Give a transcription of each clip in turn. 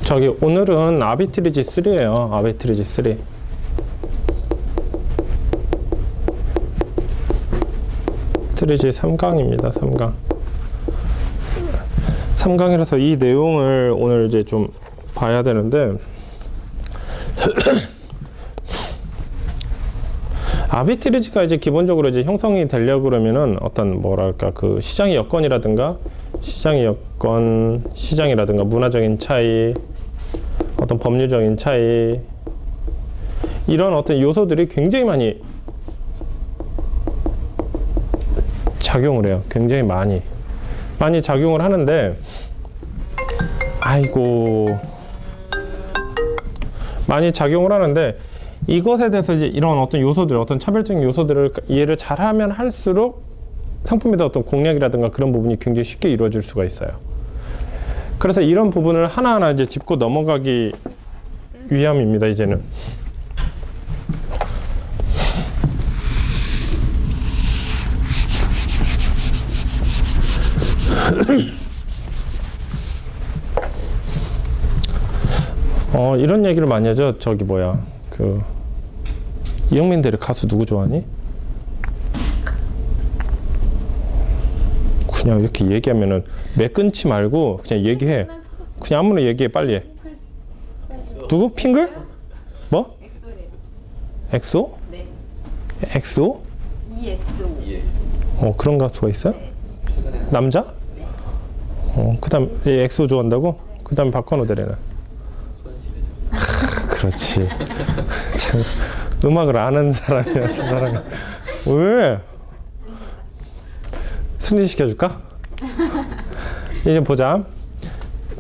저기 오늘은 아비트리지 3예요. 아비트리지 3. 트리지 3강입니다. 3강. 3강이라서 이 내용을 오늘 이제 좀 봐야 되는데 아비트리지가 이제 기본적으로 이제 형성이 되려고 그러면은 어떤 뭐랄까 그 시장의 여건이라든가 시장이라든가 문화적인 차이, 어떤 법률적인 차이, 이런 어떤 요소들이 굉장히 많이 작용을 해요. 굉장히 많이 작용을 하는데, 많이 작용을 하는데, 이것에 대해서 이제 이런 어떤 요소들, 어떤 차별적인 요소들을 이해를 잘하면 할수록 상품에 대한 어떤 공략이라든가 그런 부분이 굉장히 쉽게 이루어질 수가 있어요. 그래서 이런 부분을 하나하나 이제 짚고 넘어가기 위함입니다, 이제는. 이런 얘기를 많이 하죠. 이영민 대리 가수 누구 좋아하니? 그냥 이렇게 얘기하면은 매 끊지 말고 그냥 얘기해. 그냥 아무나 얘기해. 빨리 해. 누구? 핑글? 뭐? 엑소? 네. 엑소? EXO. 그런 가수가 있어요? 네. 남자? 네. 그 다음 엑소 좋아한다고? 그 다음에 박건호 대리는? 그렇지. 참 음악을 아는 사람이야, 저 사람이. 왜? 승진시켜줄까? 이제 보자.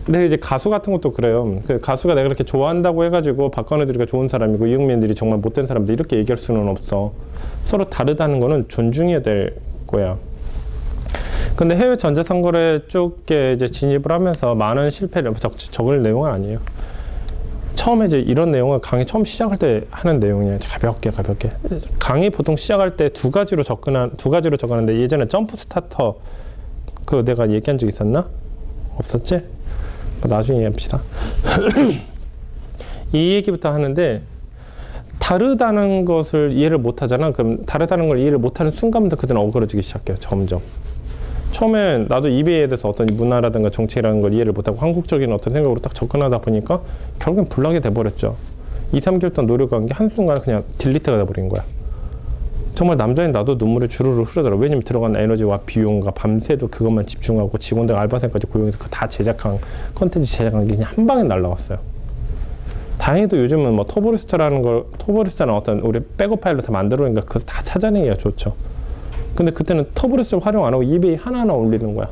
근데 이제 가수 같은 것도 그래요. 그 가수가 내가 그렇게 좋아한다고 해가지고 박건혜들이가 좋은 사람이고 이응민들이 정말 못된 사람들 이렇게 얘기할 수는 없어. 서로 다르다는 거는 존중해야 될 거야. 근데 해외 전자상거래 쪽에 이제 진입을 하면서 많은 실패를 적을 내용은 아니에요. 처음에 이제 이런 내용은 강의 처음 시작할 때 하는 내용이에요. 가볍게. 강의 보통 시작할 때 두 가지로 적었는데 예전에 점프 스타터 그거 내가 얘기한 적 있었나? 없었지? 나중에 얘기합시다. 이 얘기부터 하는데 다르다는 것을 이해를 못 하잖아. 그럼 다르다는 걸 이해를 못 하는 순간부터 그들은 어그러지기 시작해요. 점점. 처음엔 나도 이베이에 대해서 어떤 문화라든가 정책이라는 걸 이해를 못하고 한국적인 어떤 생각으로 딱 접근하다 보니까 결국엔 불나게 돼버렸죠. 2, 3개월 동안 노력한 게 한순간에 그냥 딜리트가 돼버린 거야. 정말 남자인 나도 눈물이 주르르 흐르더라고. 왜냐면 들어간 에너지와 비용과 밤새도 그것만 집중하고 직원들 알바생까지 고용해서 그거 다 제작한 컨텐츠 제작한 게 그냥 한 방에 날라갔어요. 다행히도 요즘은 뭐 토보리스타는 어떤 우리 백업 파일로 다 만들어오니까 그거 다 찾아내기가 좋죠. 근데 그때는 터브리스를 활용 안 하고 이베이 하나하나 올리는 거야.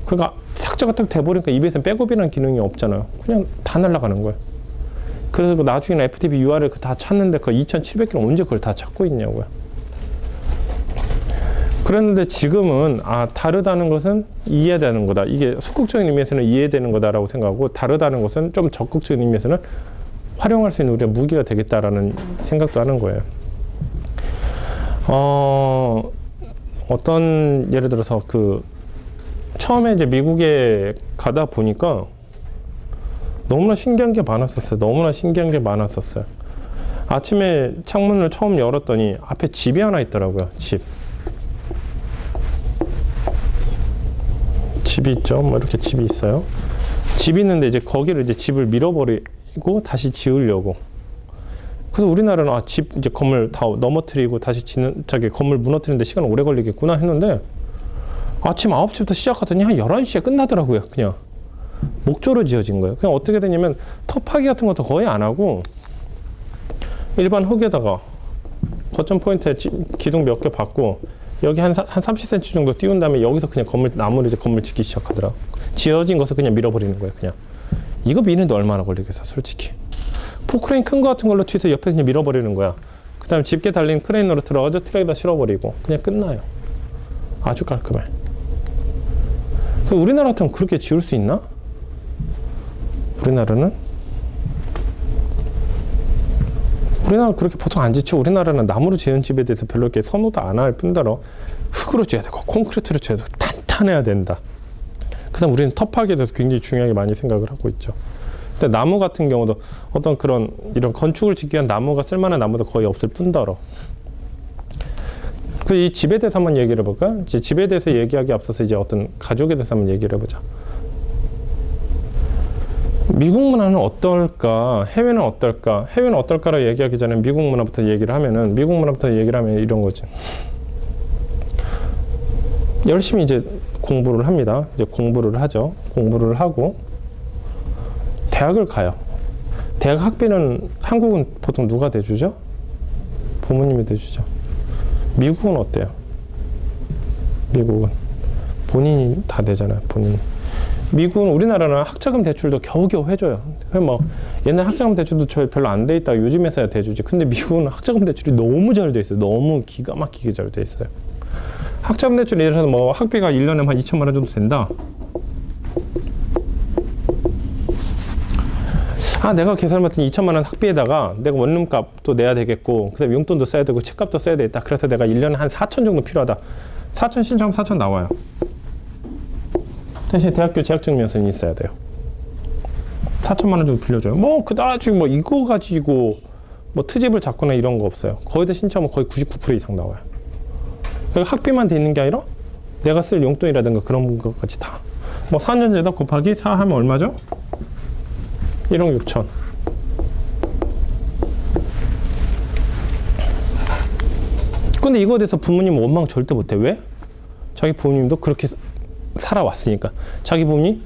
그러니까 삭제가 딱 돼버리니까 이베이에서는 백업이라는 기능이 없잖아요. 그냥 다 날아가는 거예요. 그래서 그 나중에는 FTP URL 다 찾는데 그 2,700개를 언제 그걸 다 찾고 있냐고요. 그랬는데 지금은 다르다는 것은 이해되는 거다. 이게 소극적인 의미에서는 이해되는 거다라고 생각하고 다르다는 것은 좀 적극적인 의미에서는 활용할 수 있는 우리가 무기가 되겠다라는 생각도 하는 거예요. 어떤 예를 들어서 처음에 이제 미국에 가다 보니까 너무나 신기한 게 많았었어요. 아침에 창문을 처음 열었더니 앞에 집이 하나 있더라고요. 집이 있죠. 뭐 이렇게 집이 있어요. 집이 있는데 이제 거기를 이제 집을 밀어버리고 다시 지으려고. 그래서 우리나라는 이제 건물 다 넘어뜨리고 다시 건물 무너뜨리는데 시간 오래 걸리겠구나 했는데 아침 9시부터 시작하더니 한 11시에 끝나더라고요. 그냥 목조로 지어진 거예요. 그냥 어떻게 되냐면 터파기 같은 것도 거의 안 하고 일반 흙에다가 거점 포인트에 기둥 몇 개 받고 여기 한 30cm 정도 띄운 다음에 여기서 그냥 나무를 이제 건물 짓기 시작하더라고. 지어진 것을 그냥 밀어버리는 거예요. 그냥 이거 미는데 얼마나 걸리겠어, 솔직히. 포크레인 큰 거 같은 걸로 뒤에서 옆에 그냥 밀어버리는 거야. 그 다음에 집게 달린 크레인으로 들어가서 트랙에다 실어버리고 그냥 끝나요. 아주 깔끔해. 우리나라 같으면 그렇게 지을 수 있나? 우리나라는 그렇게 보통 안 짓죠. 우리나라는 나무로 지은 집에 대해서 별로 이렇게 선호도 안 할 뿐더러 흙으로 지어야 되고 콘크리트로 지어야 되고 탄탄해야 된다. 그 다음 우리는 터파기에 대해서 굉장히 중요하게 많이 생각을 하고 있죠. 근데 나무 같은 경우도 어떤 그런 이런 건축을 짓기 위한 나무가 쓸만한 나무도 거의 없을 뿐더러. 그 이 집에 대해서 한번 얘기를 해볼까? 이제 집에 대해서 얘기하기 앞서서 이제 어떤 가족에 대해서 한번 얘기를 해보자. 미국 문화는 어떨까? 해외는 어떨까? 해외는 어떨까라고 얘기하기 전에 미국 문화부터 얘기를 하면은 이런 거지. 열심히 이제 공부를 합니다. 이제 공부를 하죠. 공부를 하고 대학을 가요. 대학 학비는 한국은 보통 누가 대주죠? 부모님이 대주죠. 미국은 어때요? 미국은 본인이 다 대잖아요. 본인이. 미국은 우리나라는 학자금 대출도 겨우겨우 해줘요. 뭐 옛날 학자금 대출도 별로 안 돼 있다가 요즘에서야 대주지. 근데 미국은 학자금 대출이 너무 잘 돼 있어요. 너무 기가 막히게 잘 돼 있어요. 학자금 대출 예를 들어서 뭐 학비가 1년에 한 2천만 원 정도 된다. 아, 내가 계산해봤더니 2천만 원 학비에다가 내가 원룸값도 내야 되겠고, 그 다음에 용돈도 써야 되고, 책값도 써야 되겠다. 그래서 내가 1년에 한 4천 정도 필요하다. 4천 신청하면 4천 나와요. 대신 대학교 재학증명서는 있어야 돼요. 4천만 원 정도 빌려줘요. 뭐, 그다지 뭐 이거 가지고 뭐 트집을 잡거나 이런 거 없어요. 거의 다 신청하면 거의 99% 이상 나와요. 그러니까 학비만 돼 있는 게 아니라 내가 쓸 용돈이라든가 그런 것까지 다. 뭐 4년제다 곱하기 4 하면 얼마죠? 1억 6천. 근데 이거에 대해서 부모님은 원망 절대 못해. 왜? 자기 부모님도 그렇게 살아왔으니까. 자기 부모님이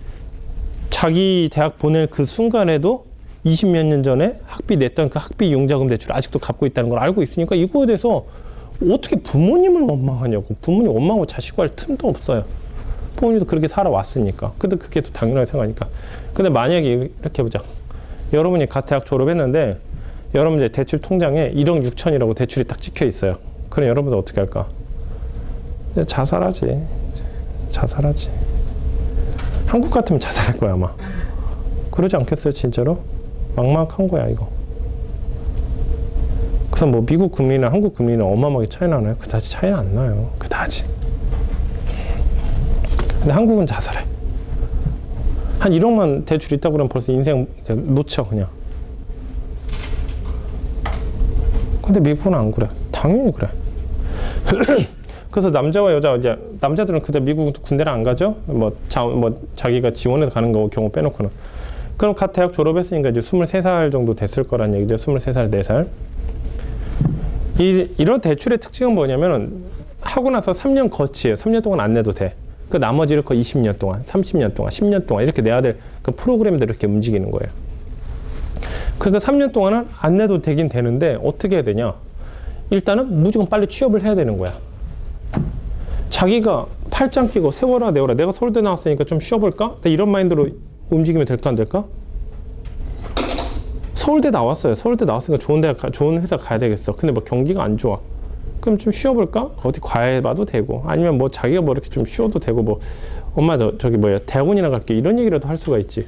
자기 대학 보낼 그 순간에도 20몇 년 전에 학비 냈던 그 학비 융자금 대출을 아직도 갚고 있다는 걸 알고 있으니까 이거에 대해서 어떻게 부모님을 원망하냐고. 부모님 원망하고 자식과 할 틈도 없어요. 부모님도 그렇게 살아왔으니까. 근데 그게 또 당연하게 생각하니까. 근데 만약에 이렇게 해보자. 여러분이 갓 대학 졸업했는데 여러분 이제 대출 통장에 1억 6천이라고 대출이 딱 찍혀 있어요. 그럼 여러분들 어떻게 할까? 이제 자살하지. 자살하지. 한국 같으면 자살할 거야 아마. 그러지 않겠어요 진짜로? 막막한 거야 이거. 그래서 뭐 미국 금리나 한국 금리는 어마어마하게 차이 나나요? 그다지 차이 안 나요. 그다지. 근데 한국은 자살해. 한 1억만 대출 있다고 그러면 벌써 인생 놓쳐 그냥. 근데 미국은 안 그래. 당연히 그래. 그래서 남자와 여자 이제 남자들은 그때 미국 군대를 안 가죠. 뭐 자기가 지원해서 가는 거 경우 빼놓고는. 그럼 갓 대학 졸업했으니까 이제 23살 정도 됐을 거란 얘기죠. 23살, 4살. 이런 대출의 특징은 뭐냐면은 하고 나서 3년 거치예요. 3년 동안 안 내도 돼. 그 나머지를 거의 20년 동안, 30년 동안, 10년 동안 이렇게 내야 될 그 프로그램대로 이렇게 움직이는 거예요. 그러니까 3년 동안은 안 내도 되긴 되는데 어떻게 해야 되냐? 일단은 무조건 빨리 취업을 해야 되는 거야. 자기가 팔짱 끼고 세워라 내워라 내가 서울대 나왔으니까 좀 쉬어볼까? 이런 마인드로 움직이면 될까 안 될까? 서울대 나왔어요. 서울대 나왔으니까 좋은 회사 가야 되겠어. 근데 뭐 경기가 안 좋아. 그럼 좀 쉬어볼까? 어디 과외봐도 되고 아니면 뭐 자기가 뭐 이렇게 좀 쉬어도 되고 뭐 엄마 저기 뭐야 대학원이나 갈게 이런 얘기라도 할 수가 있지.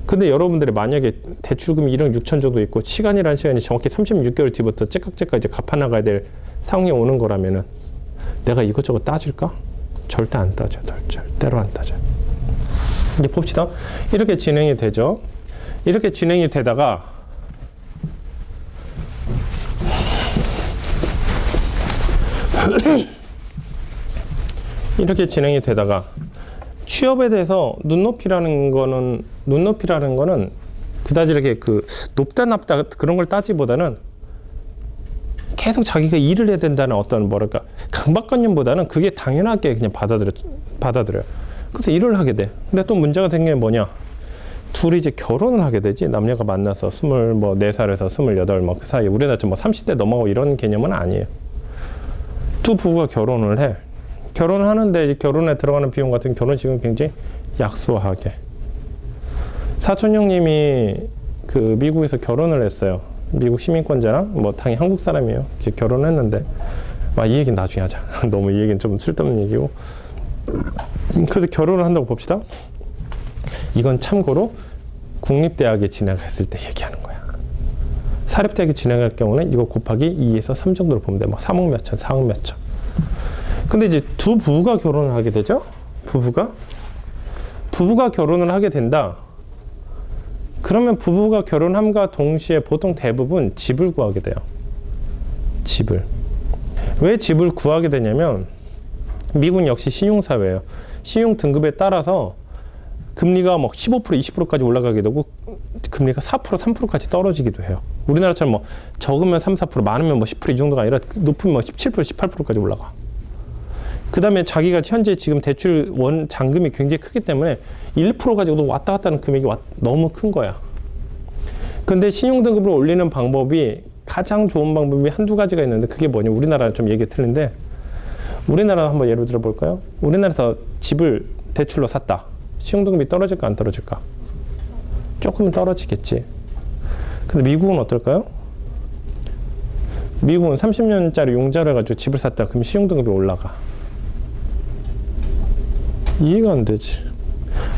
근데 여러분들이 만약에 대출금이 1억 6천 정도 있고 시간이라는 시간이 정확히 36개월 뒤부터 째깍째깍 이제 갚아나가야 될 상황이 오는 거라면은 내가 이것저것 따질까? 절대 안 따져. 절대로 안 따져. 이제 봅시다. 이렇게 진행이 되죠. 이렇게 진행이 되다가 이렇게 진행이 되다가 취업에 대해서 눈높이라는 거는 그다지 이렇게 그 높다 낮다 그런 걸 따지보다는 계속 자기가 일을 해야 된다는 어떤 뭐랄까 강박관념보다는 그게 당연하게 그냥 받아들여요. 그래서 일을 하게 돼. 근데 또 문제가 된 게 뭐냐? 둘이 이제 결혼을 하게 되지. 남녀가 만나서 24살에서 28 뭐 그 사이에 우리나라 뭐 30대 넘어가고 이런 개념은 아니에요. 두 부부가 결혼을 해. 결혼을 하는데 이제 결혼에 들어가는 비용 같은 결혼식은 굉장히 약소하게. 사촌 형님이 그 미국에서 결혼을 했어요. 미국 시민권자랑 뭐 당연히 한국 사람이에요. 이제 결혼했는데 이 얘기는 나중에 하자. 너무 이 얘기는 좀 쓸데없는 얘기고. 그래서 결혼을 한다고 봅시다. 이건 참고로 국립대학에 진학했을 때 얘기하는 거야. 사립대학에 진학할 경우는 이거 곱하기 2에서 3 정도로 보면 돼. 막 3억 몇 천, 4억 몇 천. 근데 이제 두 부부가 결혼을 하게 되죠. 부부가 결혼을 하게 된다. 그러면 부부가 결혼함과 동시에 보통 대부분 집을 구하게 돼요. 집을. 왜 집을 구하게 되냐면 미국은 역시 신용사회예요. 신용 등급에 따라서 금리가 막 15%, 20%까지 올라가게 되고 금리가 4%, 3%까지 떨어지기도 해요. 우리나라처럼 뭐 적으면 3, 4%, 많으면 뭐 10% 이 정도가 아니라 높으면 뭐 17%, 18%까지 올라가. 그 다음에 자기가 현재 지금 대출 원 잔금이 굉장히 크기 때문에 1% 가지고도 왔다 갔다 하는 금액이 너무 큰 거야. 근데 신용등급을 올리는 방법이 가장 좋은 방법이 한두 가지가 있는데 그게 뭐냐. 우리나라는 좀 얘기 틀린데 우리나라 한번 예를 들어 볼까요? 우리나라에서 집을 대출로 샀다. 신용등급이 떨어질까 안 떨어질까? 조금은 떨어지겠지. 근데 미국은 어떨까요? 미국은 30년짜리 용자를 가지고 집을 샀다. 그럼 신용등급이 올라가. 이해가 안 되지.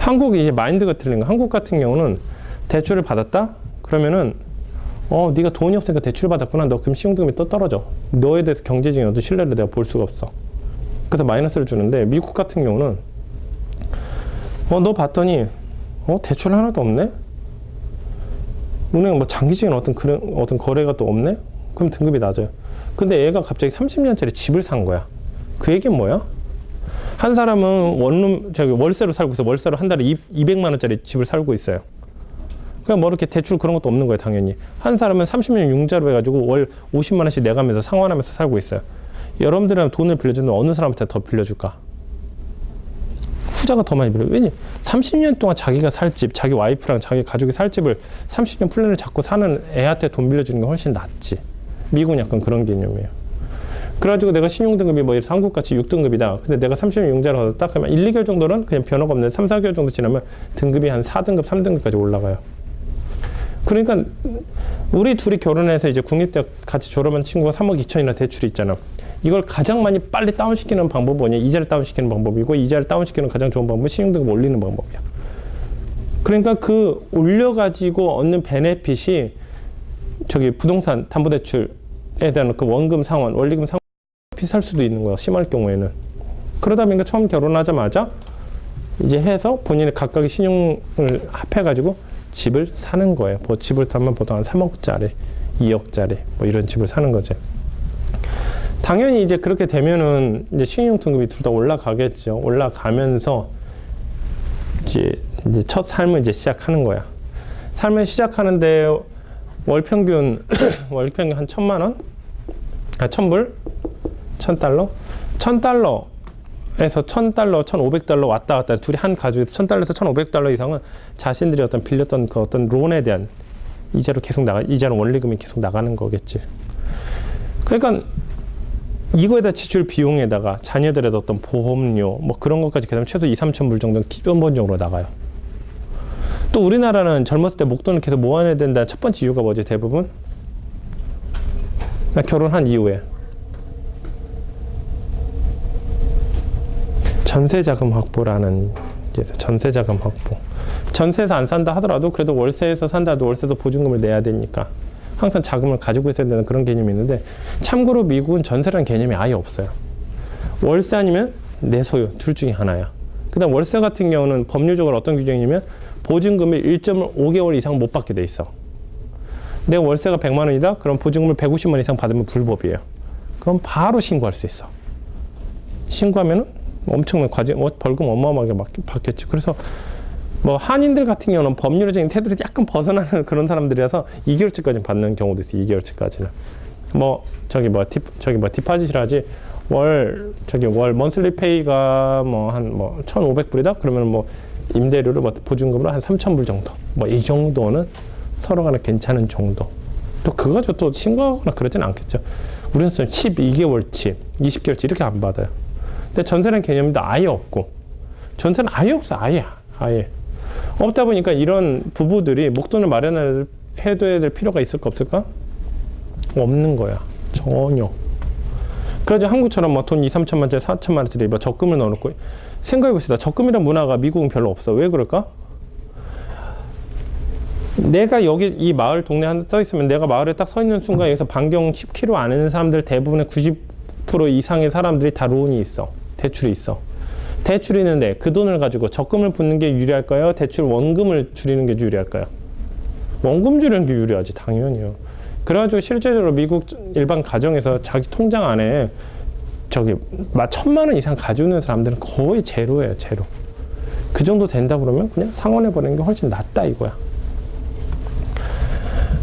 한국이 이제 마인드가 틀린 거. 한국 같은 경우는 대출을 받았다? 그러면은 네가 돈이 없으니까 대출 받았구나. 너 그럼 신용등급이 또 떨어져. 너에 대해서 경제적인 어떤 신뢰를 내가 볼 수가 없어. 그래서 마이너스를 주는데 미국 같은 경우는 너 봤더니 대출 하나도 없네? 은행 뭐 장기적인 어떤 거래가 또 없네? 그럼 등급이 낮아요. 근데 얘가 갑자기 30년짜리 집을 산 거야. 그 얘기는 뭐야? 한 사람은 월세로 살고 있어. 월세로 한 달에 200만 원짜리 집을 살고 있어요. 그냥 뭐 이렇게 대출 그런 것도 없는 거예요, 당연히. 한 사람은 30년 융자로 해가지고 월 50만 원씩 내가면서 상환하면서 살고 있어요. 여러분들은 돈을 빌려주는 어느 사람한테 더 빌려줄까? 후자가 더 많이 빌려요. 왜냐? 30년 동안 자기가 살 집, 자기 와이프랑 자기 가족이 살 집을 30년 플랜을 잡고 사는 애한테 돈 빌려주는 게 훨씬 낫지. 미국은 약간 그런 개념이에요. 그래가지고 내가 신용등급이 뭐 한국같이 6등급이다. 근데 내가 30년 융자를 받았다. 그러면 1, 2개월 정도는 그냥 변화가 없는데 3, 4개월 정도 지나면 등급이 한 4등급, 3등급까지 올라가요. 그러니까 우리 둘이 결혼해서 이제 국립대학 같이 졸업한 친구가 3억 2천이나 대출이 있잖아. 이걸 가장 많이 빨리 다운시키는 방법은 뭐냐? 이자를 다운시키는 방법이고 이자를 다운시키는 가장 좋은 방법은 신용등급 올리는 방법이야. 그러니까 그 올려가지고 얻는 베네핏이 부동산 담보대출에 대한 그 원금 상환, 원리금 상환 비쌀 수도 있는 거야. 심할 경우에는. 그러다 보니까 처음 결혼하자마자 이제 해서 본인의 각각의 신용을 합해가지고 집을 사는 거예요. 집을 사면 보통 한 3억짜리, 2억짜리 뭐 이런 집을 사는 거지. 당연히 이제 그렇게 되면은 이제 신용 등급이 둘 다 올라가겠죠. 올라가면서 이제 첫 삶을 이제 시작하는 거야. 삶을 시작하는데 월 평균 한 1,000만 원? 1,000불? 1,000달러? 1,000달러에서 1,000달러, 1,500달러 왔다 갔다 둘이 한 가족에서 1,000달러에서 1,500달러 이상은 자신들이 빌렸던 그 어떤 론에 대한 이자로 이자로 원리금이 계속 나가는 거겠지. 그러니까 이거에다 지출 비용에다가 자녀들의 어떤 보험료 뭐 그런 것까지 계산하면 최소 2, 3천 불 정도는 기본적으로 나가요. 또 우리나라는 젊었을 때 목돈을 계속 모아내야 된다는 첫 번째 이유가 뭐지? 대부분 나 결혼한 이후에 전세자금 확보라는 전세자금 확보. 전세에서 안 산다 하더라도 그래도 월세에서 산다 해도 월세도 보증금을 내야 되니까 항상 자금을 가지고 있어야 되는 그런 개념이 있는데 참고로 미국은 전세라는 개념이 아예 없어요. 월세 아니면 내 소유 둘 중에 하나야. 그 다음 월세 같은 경우는 법률적으로 어떤 규정이냐면 보증금을 1.5개월 이상 못 받게 돼 있어. 내 월세가 100만 원이다? 그럼 보증금을 150만 이상 받으면 불법이에요. 그럼 바로 신고할 수 있어. 신고하면은 엄청난 벌금 어마어마하게 받겠지. 그래서 뭐 한인들 같은 경우는 법률적인 테두리 약간 벗어나는 그런 사람들이라서 2개월치까지 받는 경우도 있어요. 2개월치까지는. 디파짓이라지 월 먼슬리 페이가 한 1,500불이다? 그러면 임대료를 보증금으로 한 3,000불 정도. 이 정도는 서로 간에 괜찮은 정도. 또 그거 또 신고하거나 그러진 않겠죠. 우리는 12개월치, 20개월치 이렇게 안 받아요. 근데 전세라는 개념도 아예 없고, 전세는 아예 없어, 아예. 없다 보니까 이런 부부들이 목돈을 마련해둬야 될 필요가 있을까 없을까? 없는 거야. 전혀. 그래서 한국처럼 돈 2, 3천만짜리, 4천만원짜리 적금을 넣어놓고 생각해봅시다. 적금이란 문화가 미국은 별로 없어. 왜 그럴까? 내가 여기 이 마을 동네 한 써 있으면 내가 마을에 딱 서 있는 순간 여기서 반경 10km 안 하는 사람들 대부분의 90% 이상의 사람들이 다 론이 있어. 대출이 있어. 대출이 있는데 그 돈을 가지고 적금을 붓는 게 유리할까요? 대출 원금을 줄이는 게 유리할까요? 원금 줄이는 게 유리하지, 당연히요. 그래가지고 실제적으로 미국 일반 가정에서 자기 통장 안에 저기 1,000만 원 이상 가지고 있는 사람들은 거의 제로예요, 제로. 그 정도 된다 그러면 그냥 상환해버리는 게 훨씬 낫다 이거야.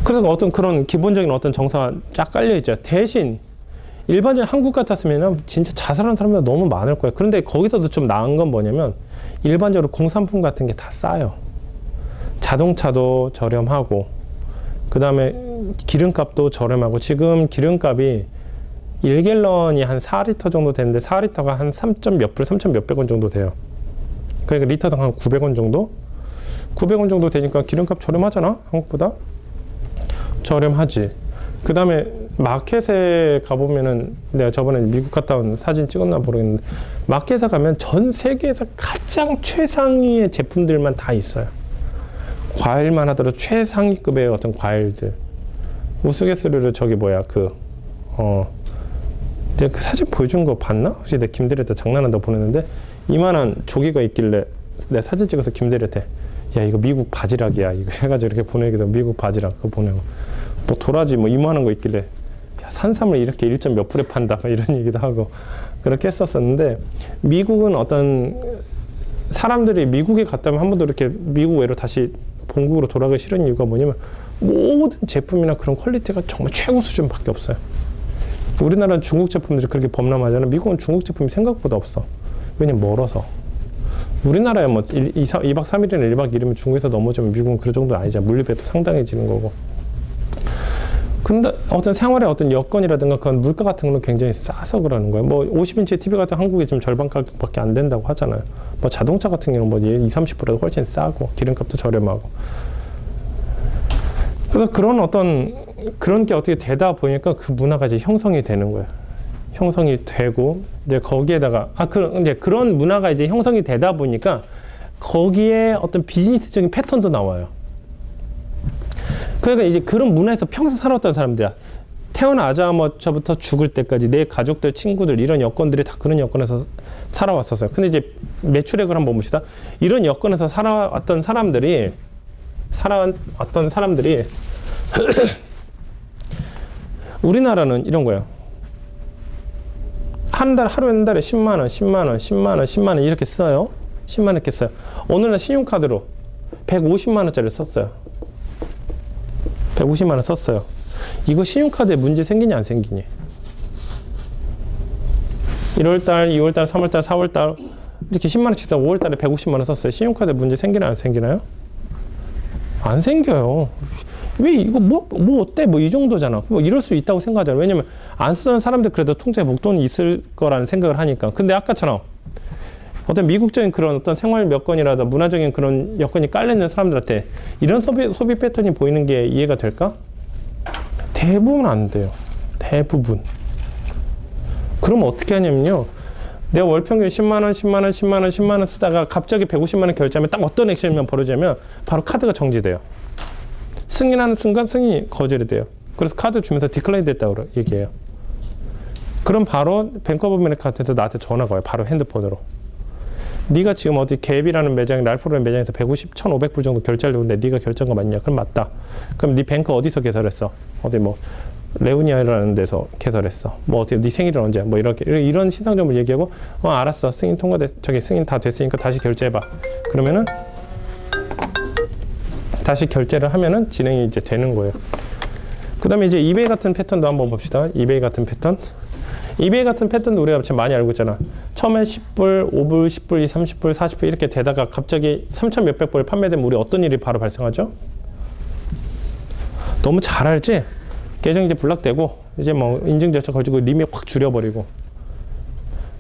그래서 어떤 그런 기본적인 어떤 정사가 쫙 깔려있죠. 대신 일반적인 한국 같았으면 진짜 자살하는 사람들 너무 많을 거예요. 그런데 거기서도 좀 나은 건 뭐냐면 일반적으로 공산품 같은 게 다 싸요. 자동차도 저렴하고 그 다음에 기름값도 저렴하고 지금 기름값이 1갤런이 한 4리터 정도 되는데 4리터가 한 3점 몇 불, 3천 몇백 원 정도 돼요. 그러니까 리터당 한 900원 정도? 900원 정도 되니까 기름값 저렴하잖아? 한국보다? 저렴하지. 그 다음에 마켓에 가보면은 내가 저번에 미국 갔다 온 사진 찍었나 모르겠는데 마켓에 가면 전 세계에서 가장 최상위의 제품들만 다 있어요. 과일만 하더라도 최상위급의 어떤 과일들. 우스갯소리로 저기 뭐야 이제 그 사진 보여준 거 봤나? 혹시 내 김대리한테 장난한다고 보냈는데 이만한 조개가 있길래 내 사진 찍어서 김대리한테 야 이거 미국 바지락이야 이거 해가지고 이렇게 보내기도 미국 바지락 그거 보내고 뭐 도라지 뭐 이만한 거 있길래 야 산삼을 이렇게 1점 몇 불에 판다 뭐 이런 얘기도 하고 그렇게 했었었는데 미국은 어떤 사람들이 미국에 갔다면 한 번도 이렇게 미국 외로 다시 본국으로 돌아가기 싫은 이유가 뭐냐면 모든 제품이나 그런 퀄리티가 정말 최고 수준밖에 없어요. 우리나라는 중국 제품들이 그렇게 범람하잖아. 미국은 중국 제품이 생각보다 없어. 왜냐면 멀어서. 우리나라에 뭐 2박 3일이나 1박 2일이면 중국에서 넘어지면 미국은 그 정도는 아니잖아. 물류비도 상당해지는 거고. 근데 어떤 생활의 어떤 여건이라든가 그런 물가 같은 거는 굉장히 싸서 그러는 거예요. 뭐 50인치 TV 같은 한국에 지금 절반 가격밖에 안 된다고 하잖아요. 뭐 자동차 같은 경우는 뭐 20-30%도 훨씬 싸고 기름값도 저렴하고. 그래서 그런 어떤 그런 게 어떻게 되다 보니까 그 문화가 이제 형성이 되는 거예요. 형성이 되고 이제 거기에다가 이제 그런 문화가 이제 형성이 되다 보니까 거기에 어떤 비즈니스적인 패턴도 나와요. 그러니까 이제 그런 문화에서 평생 살아왔던 사람들이야. 태어나자마자부터 죽을 때까지 내 가족들, 친구들 이런 여건들이 다 그런 여건에서 살아왔었어요. 근데 이제 매출액을 한번 봅시다. 이런 여건에서 살아왔던 사람들이 우리나라는 이런 거예요. 하루에 한 달에 10만 원, 10만 원, 10만 원, 10만 원 이렇게 써요. 10만 원 이렇게 써요. 어느 날 신용카드로 150만 원짜리 썼어요. 150만 원 썼어요. 이거 신용카드에 문제 생기냐 안 생기니? 1월달, 2월달, 3월달, 4월달 이렇게 10만 원씩 써 5월달에 150만 원 썼어요. 신용카드에 문제 생기나 안 생기나요? 안 생겨요. 왜 이거 뭐 어때? 뭐 이 정도잖아. 뭐 이럴 수 있다고 생각하잖아. 왜냐면 안 쓰던 사람들 그래도 통장에 목돈이 있을 거라는 생각을 하니까. 근데 아까처럼 어떤 미국적인 그런 어떤 생활 여건이라든가 문화적인 그런 여건이 깔려있는 사람들한테 이런 소비 패턴이 보이는 게 이해가 될까? 대부분 안 돼요. 대부분. 그럼 어떻게 하냐면요. 내가 월 평균 10만 원, 10만 원, 10만 원, 10만 원 쓰다가 갑자기 150만 원 결제하면 딱 어떤 액션이면 벌어지냐면 바로 카드가 정지돼요. 승인하는 순간 승인이 거절이 돼요. 그래서 카드 주면서 디클라인 됐다고 얘기해요. 그럼 바로 뱅크 오브 아메리카한테서 나한테 전화가 와요. 바로 핸드폰으로. 네가 지금 어디 갭이라는 매장, 랄프라는 매장에서 150불 정도 결제하려고 했는데 네가 결제한 거 맞냐? 그럼 맞다. 그럼 네 뱅크 어디서 개설했어? 어디 뭐 레우니아라는 데서 개설했어. 뭐 어떻게 네 생일은 언제? 뭐 이렇게 이런 신상점을 얘기하고 알았어. 승인 승인 다 됐으니까 다시 결제해봐. 그러면은 다시 결제를 하면은 진행이 이제 되는 거예요. 그 다음에 이제 이베이 같은 패턴도 한번 봅시다. 이베이 같은 패턴. 이베이 같은 패턴도 우리가 지금 많이 알고 있잖아. 처음에 10불, 5불, 10불, 30불, 40불 이렇게 되다가 갑자기 3천 몇백 불 판매되면 우리 어떤 일이 바로 발생하죠? 너무 잘 알지? 계정이 이제 블락되고 이제 뭐 인증 절차 걸치고 리밋 확 줄여버리고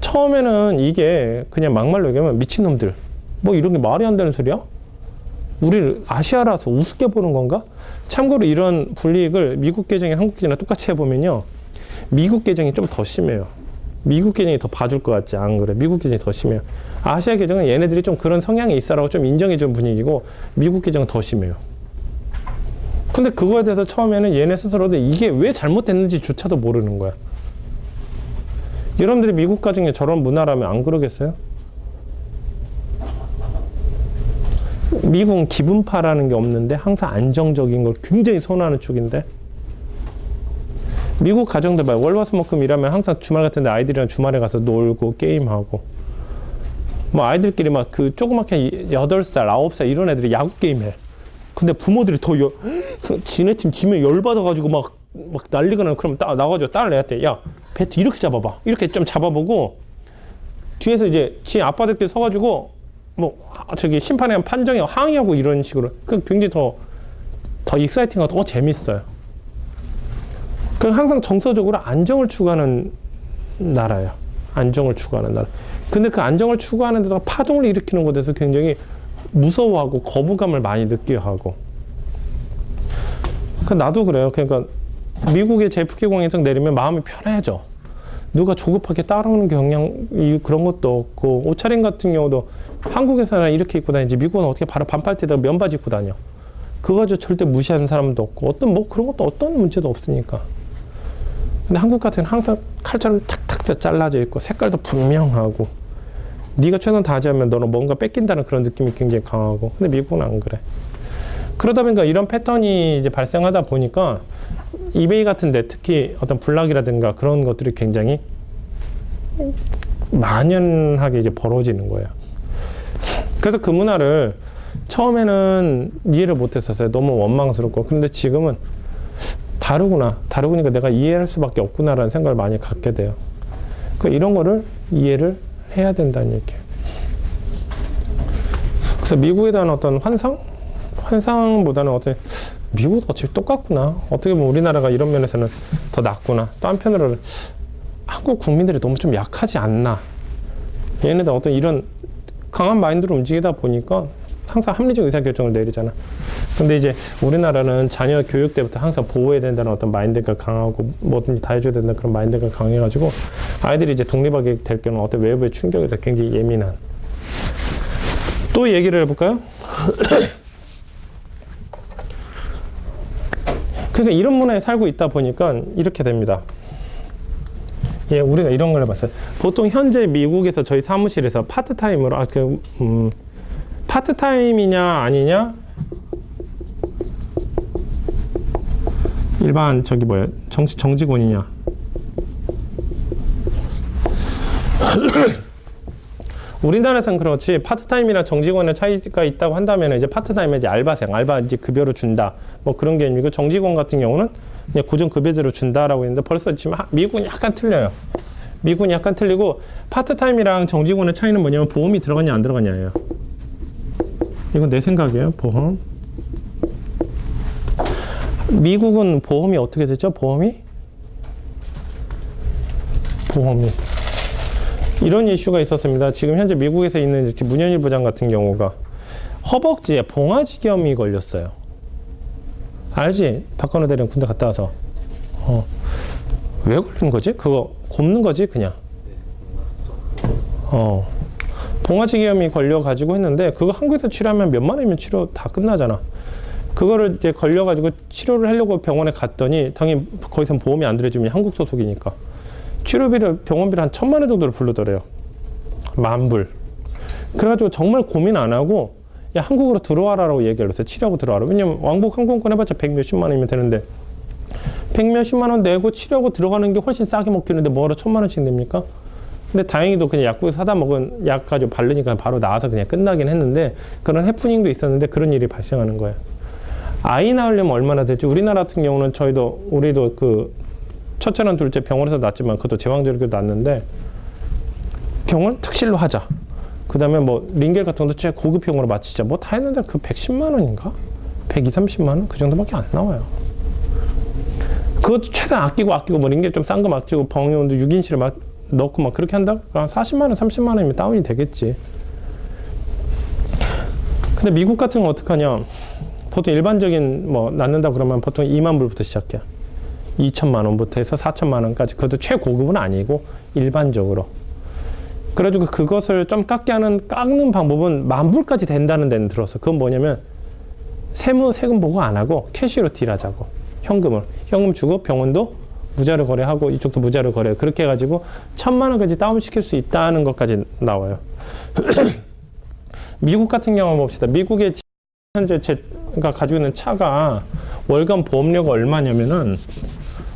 처음에는 이게 그냥 막말로 얘기하면 미친놈들 뭐 이런 게 말이 안 되는 소리야? 우리 아시아라서 우습게 보는 건가? 참고로 이런 불이익을 미국 계정이 한국 계정이랑 똑같이 해보면요. 미국 계정이 좀 더 심해요. 미국 계정이 더 봐줄 것 같지? 안 그래? 미국 계정이 더 심해요. 아시아 계정은 얘네들이 좀 그런 성향이 있어라고 좀 인정해준 분위기고 미국 계정은 더 심해요. 근데 그거에 대해서 처음에는 얘네 스스로도 이게 왜 잘못됐는지조차도 모르는 거야. 여러분들이 미국 가정에 저런 문화라면 안 그러겠어요? 미국은 기분파라는 게 없는데 항상 안정적인 걸 굉장히 선호하는 쪽인데 미국 가정들 봐요. 월화수목금 일하면 항상 주말 같은데 아이들이랑 주말에 가서 놀고 게임하고 뭐 아이들끼리 막 그 조그맣게 8살, 9살 이런 애들이 야구 게임해. 근데 부모들이 더 지네 팀 지면 열받아가지고 막 난리가 나면 그럼 나가지고 딸을 애한테 야 배트 이렇게 잡아봐. 이렇게 좀 잡아보고 뒤에서 이제 지 아빠들끼리 서가지고 뭐 저기 심판에 판정에 항의하고 이런 식으로 그 굉장히 더 익사이팅하고 더 재밌어요. 그 항상 정서적으로 안정을 추구하는 나라예요. 안정을 추구하는 나라. 근데 그 안정을 추구하는 데다가 파동을 일으키는 곳에서 굉장히 무서워하고 거부감을 많이 느끼게 하고. 그 나도 그래요. 그러니까 미국의 JFK 공항에 딱 내리면 마음이 편해져. 누가 조급하게 따라오는 경향 그런 것도 없고 옷차림 같은 경우도 한국에서는 이렇게 입고 다니지 미국은 어떻게 바로 반팔티에다가 면바지 입고 다녀. 그거 가지고 절대 무시하는 사람도 없고 어떤 뭐 그런 것도 어떤 문제도 없으니까. 근데 한국 같은 항상 칼처럼 탁탁 잘라져 있고 색깔도 분명하고 네가 최선 다하자면 너는 뭔가 뺏긴다는 그런 느낌이 굉장히 강하고 근데 미국은 안 그래. 그러다 보니까 이런 패턴이 이제 발생하다 보니까 이베이 같은데 특히 어떤 블락이라든가 그런 것들이 굉장히 만연하게 이제 벌어지는 거예요. 그래서 그 문화를 처음에는 이해를 못했었어요. 너무 원망스럽고. 그런데 지금은 다르구니까 내가 이해할 수밖에 없구나라는 생각을 많이 갖게 돼요. 그러니까 이런 거를 이해를 해야 된다는 얘기예요. 그래서 미국에 대한 어떤 환상보다는 어떤 미국도 어차피 똑같구나. 어떻게 보면 우리나라가 이런 면에서는 더 낫구나. 또 한편으로는 한국 국민들이 너무 좀 약하지 않나. 얘네들 어떤 이런 강한 마인드로 움직이다 보니까 항상 합리적 의사결정을 내리잖아. 근데 이제 우리나라는 자녀 교육 때부터 항상 보호해야 된다는 어떤 마인드가 강하고 뭐든지 다 해줘야 된다는 그런 마인드가 강해가지고 아이들이 이제 독립하게 될 경우 어떤 외부의 충격에 대해 굉장히 예민한. 또 얘기를 해볼까요? 그러니까 이런 문화에 살고 있다 보니까 이렇게 됩니다. 예, 우리가 이런 걸 해봤어요. 보통 현재 미국에서 저희 사무실에서 파트타임으로 파트타임이냐 아니냐 일반 저기 뭐야 정직원이냐 우리나라에서는 그렇지 파트타임이나 정직원의 차이가 있다고 한다면 이제 파트타임은 이제 알바 이제 급여로 준다 뭐 그런 개념이고 정직원 같은 경우는 그냥 고정 급여대로 준다라고 했는데 벌써 지금 미국은 약간 틀려요. 미국은 약간 틀리고 파트타임이랑 정직원의 차이는 뭐냐면 보험이 들어갔냐 안 들어갔냐예요. 이건 내 생각이에요. 보험. 미국은 보험이 어떻게 되죠? 보험이 이런 이슈가 있었습니다. 지금 현재 미국에서 있는 문현일 부장 같은 경우가 허벅지에 봉화지겸이 걸렸어요. 알지? 박건호 대령 군대 갔다 와서 왜 걸린 거지? 그거 곱는 거지 그냥. 봉화지겸이 걸려가지고 했는데 그거 한국에서 치료하면 몇만 원이면 치료 다 끝나잖아. 그거를 이제 걸려가지고 치료를 하려고 병원에 갔더니 당연히 거기선 보험이 안 들어주면 한국 소속이니까 치료비를 병원비를 한 1,000만 원 정도를 부르더래요. 10,000불. 그래가지고 정말 고민 안 하고 야 한국으로 들어와라라고 얘기를 했어요. 치료하고 들어와라. 왜냐면 왕복 항공권 해봤자 100몇십만 원이면 되는데 100몇십만 원 내고 치료하고 들어가는 게 훨씬 싸게 먹히는데 뭐하러 1,000만 원씩 냅니까? 근데 다행히도 그냥 약국에서 사다 먹은 약 가지고 바르니까 바로 나와서 그냥 끝나긴 했는데 그런 해프닝도 있었는데 그런 일이 발생하는 거예요. 아이 낳으려면 얼마나 되지? 우리나라 같은 경우는 우리도 그 첫째랑 둘째 병원에서 낳았지만 그것도 제왕절개 낳았는데 병원 특실로 하자. 그 다음에 뭐 링겔 같은 것도 최 고급형으로 맞추자. 뭐 다 했는데 그 110만 원인가? 120, 30만 원? 그 정도밖에 안 나와요. 그것도 최대한 아끼고 뭐 링겔 좀 싼 거 맞추고 병원도 6인실에 막 넣고 막 그렇게 한다? 한 40만 원, 30만 원이면 다운이 되겠지. 근데 미국 같은 건 어떡하냐? 보통 일반적인 뭐 낳는다 그러면 보통 2만 불부터 시작해. 2천만 원부터 해서 4천만 원까지. 그것도 최고급은 아니고 일반적으로. 그래가지고 그것을 좀 깎는 방법은 10,000불까지 된다는 데는 들었어. 그건 뭐냐면 세금 보고 안 하고 캐시로 딜하자고. 현금 주고 병원도 무자료 거래하고 이쪽도 무자료 거래. 그렇게 해가지고 1,000만 원까지 다운시킬 수 있다는 것까지 나와요. 미국 같은 경우 봅시다. 미국의 현재 제가 가지고 있는 차가 월간 보험료가 얼마냐면은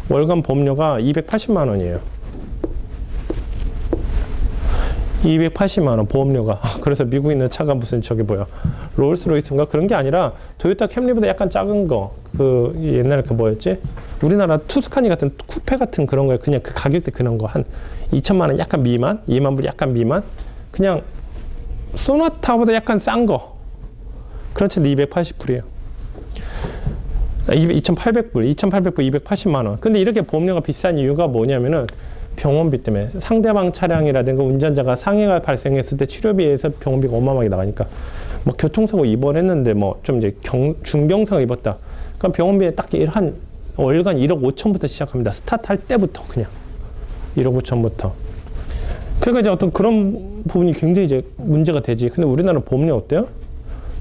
월간 보험료가 280만 원이에요. 280만 원 보험료가. 그래서 미국에 있는 차가 무슨 저기 뭐야 롤스로이스인가 그런 게 아니라 토요타 캠리보다 약간 작은 거. 그 옛날에 그 뭐였지? 우리나라 투스카니 같은 쿠페 같은 그런 거에 그냥 그 가격대 그런 거 한 2천만 원 약간 미만, 2만 불 약간 미만. 그냥 소나타보다 약간 싼 거. 그런 차도 280불이에요. 2,800불, 280만 원. 근데 이렇게 보험료가 비싼 이유가 뭐냐면은 병원비 때문에 상대방 차량이라든가 운전자가 상해가 발생했을 때 치료비에서 병원비가 어마어마하게 나가니까 뭐 교통사고 입원했는데 뭐 좀 이제 중경상 입었다. 그럼 병원비에 딱 한 월간 1억 5천부터 시작합니다. 스타트 할 때부터 그냥 1억 5천부터. 그러니까 이제 어떤 그런 부분이 굉장히 이제 문제가 되지. 근데 우리나라 보험료 어때요?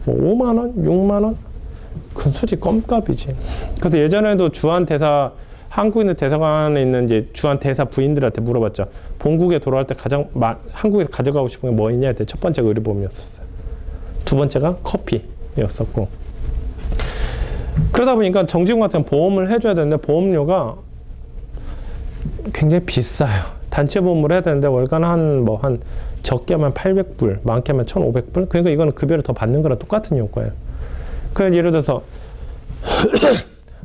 뭐 5만 원, 6만 원? 그건 솔직히 껌값이지. 그래서 예전에도 주한 대사 한국에 있는 대사관에 있는 이제 주한 대사 부인들한테 물어봤죠. 본국에 돌아갈 때 가장 한국에서 가져가고 싶은 게 뭐 있냐 했더니 첫 번째가 의료보험이었었어요. 두 번째가 커피였었고. 그러다 보니까 정직원 같은 보험을 해줘야 되는데 보험료가 굉장히 비싸요. 단체 보험을 해야 되는데 월간 한 적게 하면 800불, 많게 하면 1,500불. 그러니까 이거는 급여를 더 받는 거랑 똑같은 효과예요. 그래서 예를 들어서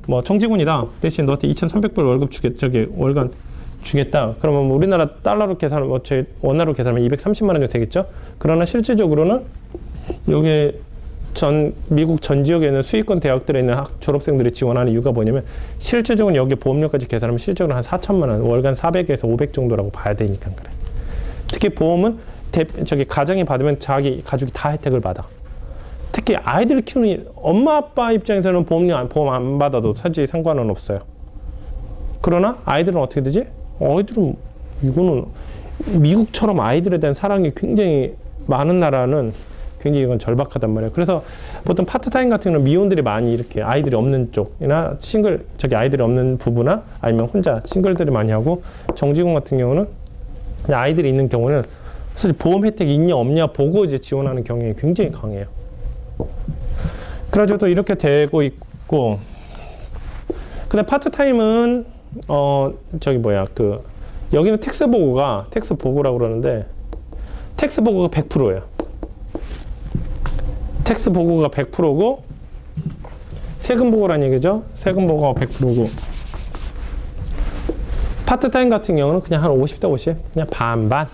뭐 정직원이다 대신 너한테 2,300불 월급 월간 주겠다. 그러면 우리나라 달러로 계산하면 원화로 계산하면 230만 원 정도 되겠죠. 그러나 실질적으로는 여기 미국 전 지역에 있는 수익권 대학들에 있는 졸업생들이 지원하는 이유가 뭐냐면 실질적으로 여기 보험료까지 계산하면 실질적으로 한 4천만 원, 월간 400에서 500 정도라고 봐야 되니까 그래. 특히 보험은 가정이 받으면 자기 가족이 다 혜택을 받아. 특히 아이들 키우는 엄마 아빠 입장에서는 보험 안 받아도 사실 상관은 없어요. 그러나 아이들은 어떻게 되지? 아이들은 이거는 미국처럼 아이들에 대한 사랑이 굉장히 많은 나라는 굉장히 이건 절박하단 말이에요. 그래서 보통 파트타임 같은 경우는 미혼들이 많이 이렇게 아이들이 없는 쪽이나 아이들이 없는 부부나 아니면 혼자 싱글들이 많이 하고 정직원 같은 경우는 아이들이 있는 경우는 사실 보험 혜택이 있냐 없냐 보고 이제 지원하는 경향이 굉장히 강해요. 그래가지고 또 이렇게 되고 있고, 근데 파트타임은 여기는 텍스 보고라고 그러는데 텍스 보고가 100%예요. 텍스 보고가 100%고 세금 보고란 얘기죠. 세금 보고가 100%고 파트타임 같은 경우는 그냥 한 50대 50, 그냥 반반.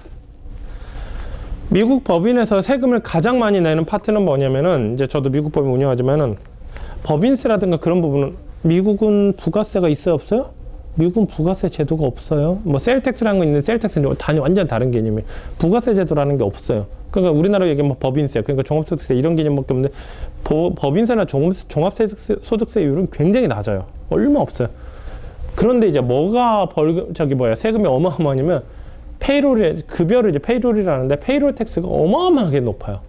미국 법인에서 세금을 가장 많이 내는 파트는 뭐냐면은 이제 저도 미국 법인 운영하지만은 법인세라든가 그런 부분은 미국은 부가세가 있어요 없어요? 미국은 부가세 제도가 없어요. 뭐 셀텍스라는 거 있는데 셀텍스는 완전 다른 개념이에요. 부가세 제도라는 게 없어요. 그러니까 우리나라 얘기하면 뭐 법인세, 그러니까 종합소득세 이런 개념밖에 없는데 법인세나 종합소득세율은 굉장히 낮아요. 얼마 없어요. 그런데 이제 뭐가 세금이 어마어마하냐면 급여를 이제 페이롤이라는데 페이롤 텍스가 어마어마하게 높아요.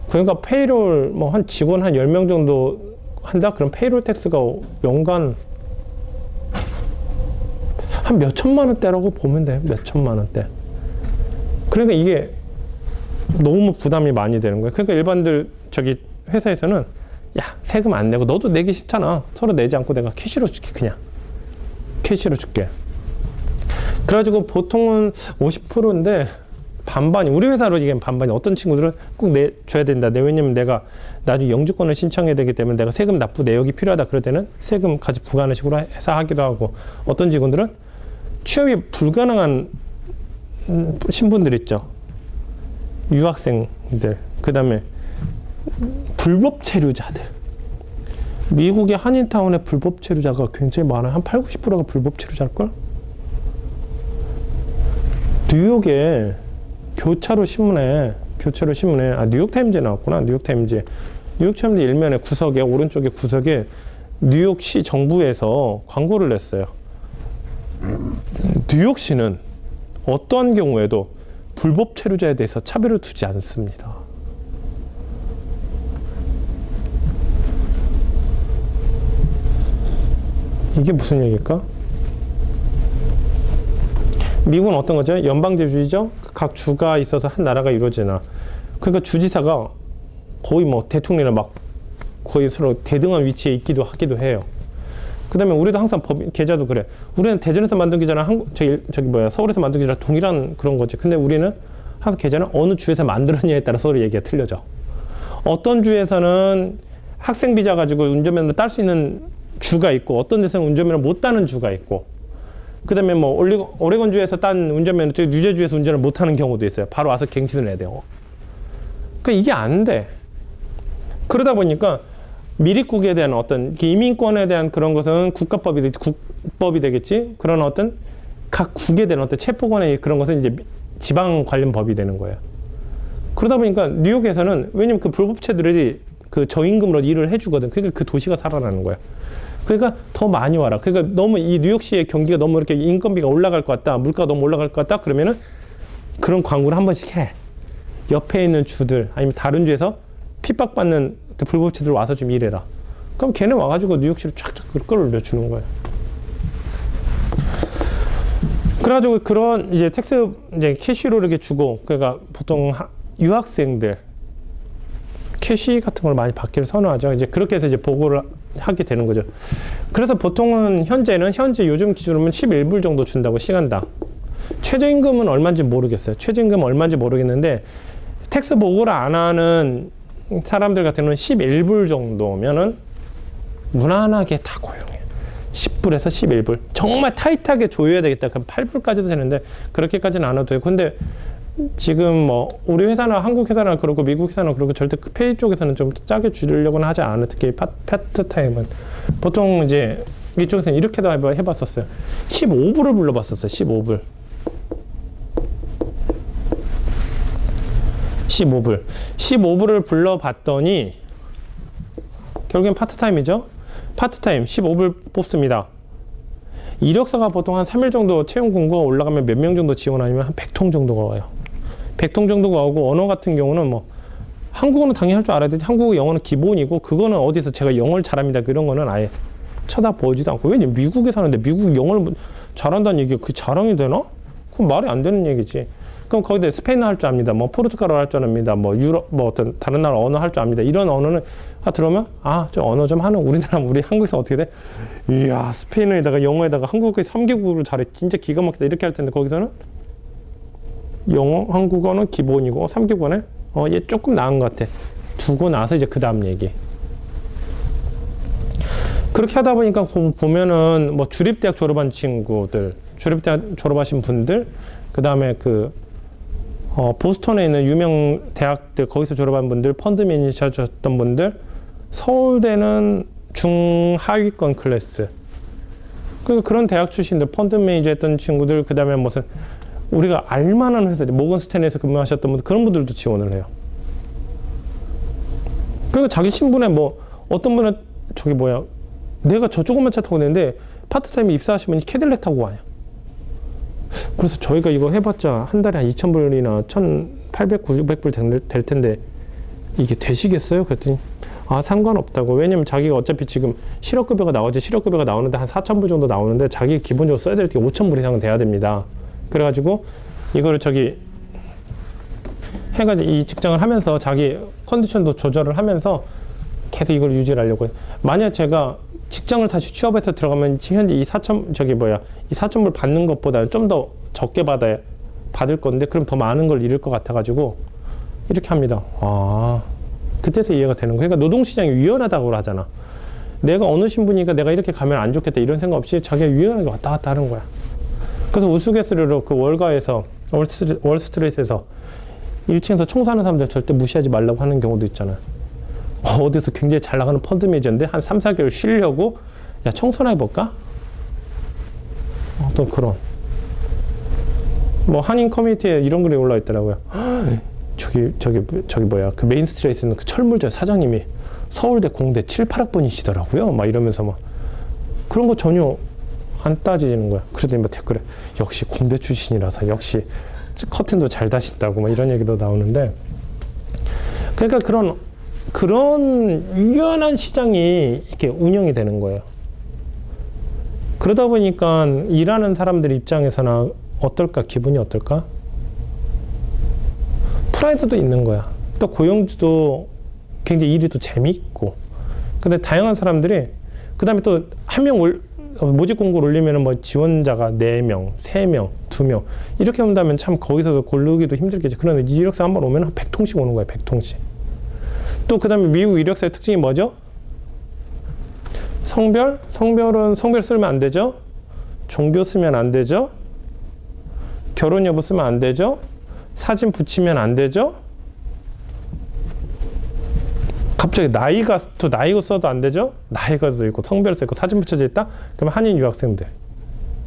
그러니까 페이롤 한 직원 한 10명 정도 한다? 그럼 페이롤 텍스가 연간 한 몇 천만 원대라고 보면 돼요. 몇 천만 원대. 그러니까 이게 너무 부담이 많이 되는 거예요. 그러니까 일반들 회사에서는 야 세금 안 내고 너도 내기 싫잖아. 서로 내지 않고 내가 캐시로 줄게 그냥. 캐시로 줄게. 그래가지고 보통은 50%인데 반반이 우리 회사로 얘기하면 반반이 어떤 친구들은 꼭 내줘야 된다. 왜냐면 내가 나중에 영주권을 신청해야 되기 때문에 내가 세금 납부 내역이 필요하다. 그럴 때는 세금까지 부과하는 식으로 해서 하기도 하고 어떤 직원들은 취업이 불가능한 신분들 있죠. 유학생들 그 다음에 불법 체류자들. 미국의 한인타운에 불법 체류자가 굉장히 많아요. 한 80~90%가 불법 체류자일걸? 뉴욕에 교차로 신문에 뉴욕타임즈에 나왔구나. 뉴욕타임즈 일면에 구석에 오른쪽에 구석에 뉴욕시 정부에서 광고를 냈어요. 뉴욕시는 어떠한 경우에도 불법 체류자에 대해서 차별을 두지 않습니다. 이게 무슨 얘기일까? 미국은 어떤 거죠? 연방제주의죠? 각 주가 있어서 한 나라가 이루어지나. 그러니까 주지사가 거의 대통령이랑 막 거의 서로 대등한 위치에 있기도 하기도 해요. 그다음에 우리도 항상 계좌도 그래. 우리는 대전에서 만든 계좌랑 서울에서 만든 계좌랑 동일한 그런 거지. 근데 우리는 항상 계좌는 어느 주에서 만들었냐에 따라 서로 얘기가 틀려져. 어떤 주에서는 학생 비자 가지고 운전면허를 딸 수 있는 주가 있고, 어떤 데서는 운전면허를 못 따는 주가 있고, 그다음에 뭐 오레곤 주에서 딴 운전면허 뉴저지 주에서 운전을 못 하는 경우도 있어요. 바로 와서 갱신을 해야 돼요. 그러니까 이게 안 돼. 그러다 보니까 미립국에 대한 어떤 이민권에 대한 그런 것은 국법이 되겠지. 그런 어떤 각 국에 대한 어떤 체포권의 그런 것은 이제 지방 관련 법이 되는 거예요. 그러다 보니까 뉴욕에서는 왜냐면 그 불법체들이 그 저임금으로 일을 해주거든. 그러니까 그 도시가 살아나는 거야. 그러니까 더 많이 와라. 그러니까 너무 이 뉴욕시의 경기가 너무 이렇게 인건비가 올라갈 것 같다. 물가가 너무 올라갈 것 같다. 그러면은 그런 광고를 한 번씩 해. 옆에 있는 주들 아니면 다른 주에서 핍박받는 불법체들 와서 좀 일해라. 그럼 걔네 와가지고 뉴욕시로 쫙쫙 끌어올려주는 거예요. 그래가지고 그런 이제 텍스 이제 캐시로 이렇게 주고, 그러니까 보통 유학생들 캐시 같은 걸 많이 받기를 선호하죠. 이제 그렇게 해서 이제 보고를 하게 되는 거죠. 그래서 보통은 현재 요즘 기준으로는 11불 정도 준다고 시간당. 최저임금은 얼마인지 모르겠어요. 최저임금은 얼마인지 모르겠는데 텍스 보고를 안 하는 사람들 같은 경우는 11불 정도면은 무난하게 다 고용해요. 10불에서 11불. 정말 타이트하게 조여야 되겠다. 그럼 8불까지도 되는데 그렇게까지는 안 해도 되고. 근데 지금 뭐 우리 회사나 한국 회사나 그렇고 미국 회사나 그렇고 절대 그 페이 쪽에서는 좀 짜게 줄이려고는 하지 않아요. 특히 파트타임은. 보통 이제 이쪽에서는 이렇게도 해봤었어요. 15불을 불러봤었어요. 15불. 15불을 불러봤더니 결국엔 파트타임이죠. 파트타임 15불 뽑습니다. 이력서가 보통 한 3일 정도 채용 공고가 올라가면 몇 명 정도 지원 아니면 한 100통 정도가 와요. 100통 정도가 오고, 언어 같은 경우는 뭐 한국어는 당연히 할 줄 알아야 되지. 한국어, 영어는 기본이고, 그거는 어디서 제가 영어를 잘합니다 그런 거는 아예 쳐다보지도 않고. 왜냐면 미국에 사는데 미국 영어를 잘한다는 얘기가 그게 자랑이 되나? 그건 말이 안 되는 얘기지. 그럼 거기다 스페인어 할 줄 압니다. 뭐 포르투갈어 할 줄 압니다. 뭐 유럽, 뭐 어떤 다른 나라 언어 할 줄 압니다. 이런 언어는 들어오면 좀 언어 좀 하는 우리 한국에서 어떻게 돼? 이야, 스페인어에다가 영어에다가 한국어까지 3개국어를 잘해. 진짜 기가 막히다. 이렇게 할 텐데 거기서는 영어, 한국어는 기본이고 3개국어는 얘 조금 나은 것 같아. 두고 나서 이제 그 다음 얘기. 그렇게 하다 보니까 보면은 뭐 주립대학 졸업한 친구들, 주립대학 졸업하신 분들, 그 다음에 보스턴에 있는 유명 대학들, 거기서 졸업한 분들, 펀드 매니저 하셨던 분들, 서울대는 중하위권 클래스. 그런 대학 출신들, 펀드 매니저 했던 친구들, 그 다음에 무슨, 우리가 알만한 회사, 모건 스탠리에서 근무하셨던 분들, 그런 분들도 지원을 해요. 그리고 자기 신분에 뭐, 어떤 분은 내가 저조그만 차 타고 있는데, 파트타임에 입사하시면 캐딜렉 타고 와요. 그래서 저희가 이거 해봤자 한 달에 한 2,000불이나 1,800, 900불 될 텐데 이게 되시겠어요? 그랬더니 상관없다고. 왜냐면 자기가 어차피 지금 실업급여가 나오지. 실업급여가 나오는데 한 4,000불 정도 나오는데 자기 기본적으로 써야 될 게 5,000불 이상은 돼야 됩니다. 그래가지고 이거를 해가지고 이 직장을 하면서 자기 컨디션도 조절을 하면서 계속 이걸 유지를 하려고 해요. 만약 제가 직장을 다시 취업해서 들어가면 현재 이 4,000불 받는 것보다 좀 더 적게 받을 건데, 그럼 더 많은 걸 잃을 것 같아가지고 이렇게 합니다. 그때서 이해가 되는 거예요. 그러니까 노동시장이 유연하다고 하잖아. 내가 어느 신분이니까 내가 이렇게 가면 안 좋겠다 이런 생각 없이 자기가 유연하게 왔다 갔다 하는 거야. 그래서 우스갯소리로 그 월가에서 월스트리트에서 1층에서 청소하는 사람들 절대 무시하지 말라고 하는 경우도 있잖아. 어디서 굉장히 잘 나가는 펀드 매니저인데 한 3, 4개월 쉬려고 청소나 해볼까? 어떤 그런 뭐 한인 커뮤니티에 이런 글이 올라와 있더라고요. 그 메인 스트리트에 있는 그 철물점 사장님이 서울대 공대 7, 8학번이시더라고요. 막 이러면서 막 그런 거 전혀 안 따지는 거야. 그래도 막 댓글에 역시 공대 출신이라서 역시 커튼도 잘 다신다고 막 이런 얘기도 나오는데, 그러니까 그런 유연한 시장이 이렇게 운영이 되는 거예요. 그러다 보니까 일하는 사람들 입장에서나 어떨까? 기분이 어떨까? 프라이드도 있는 거야. 또 고용주도 굉장히 일이 또 재미있고, 근데 다양한 사람들이 그 다음에 또 한 명 모집 공고를 올리면은 뭐 지원자가 4명, 3명, 2명 이렇게 온다면 참 거기서 고르기도 힘들겠지. 그런데 이력서 한번 오면 한 100통씩 오는 거야. 100통씩. 또 그 다음에 미국 이력서의 특징이 뭐죠? 성별은 성별 쓰면 안 되죠. 종교 쓰면 안 되죠. 결혼 여부 쓰면 안 되죠. 사진 붙이면 안 되죠. 갑자기 나이가 써도 안 되죠. 나이가 써 있고 성별 써 있고 사진 붙여져 있다. 그럼 한인 유학생들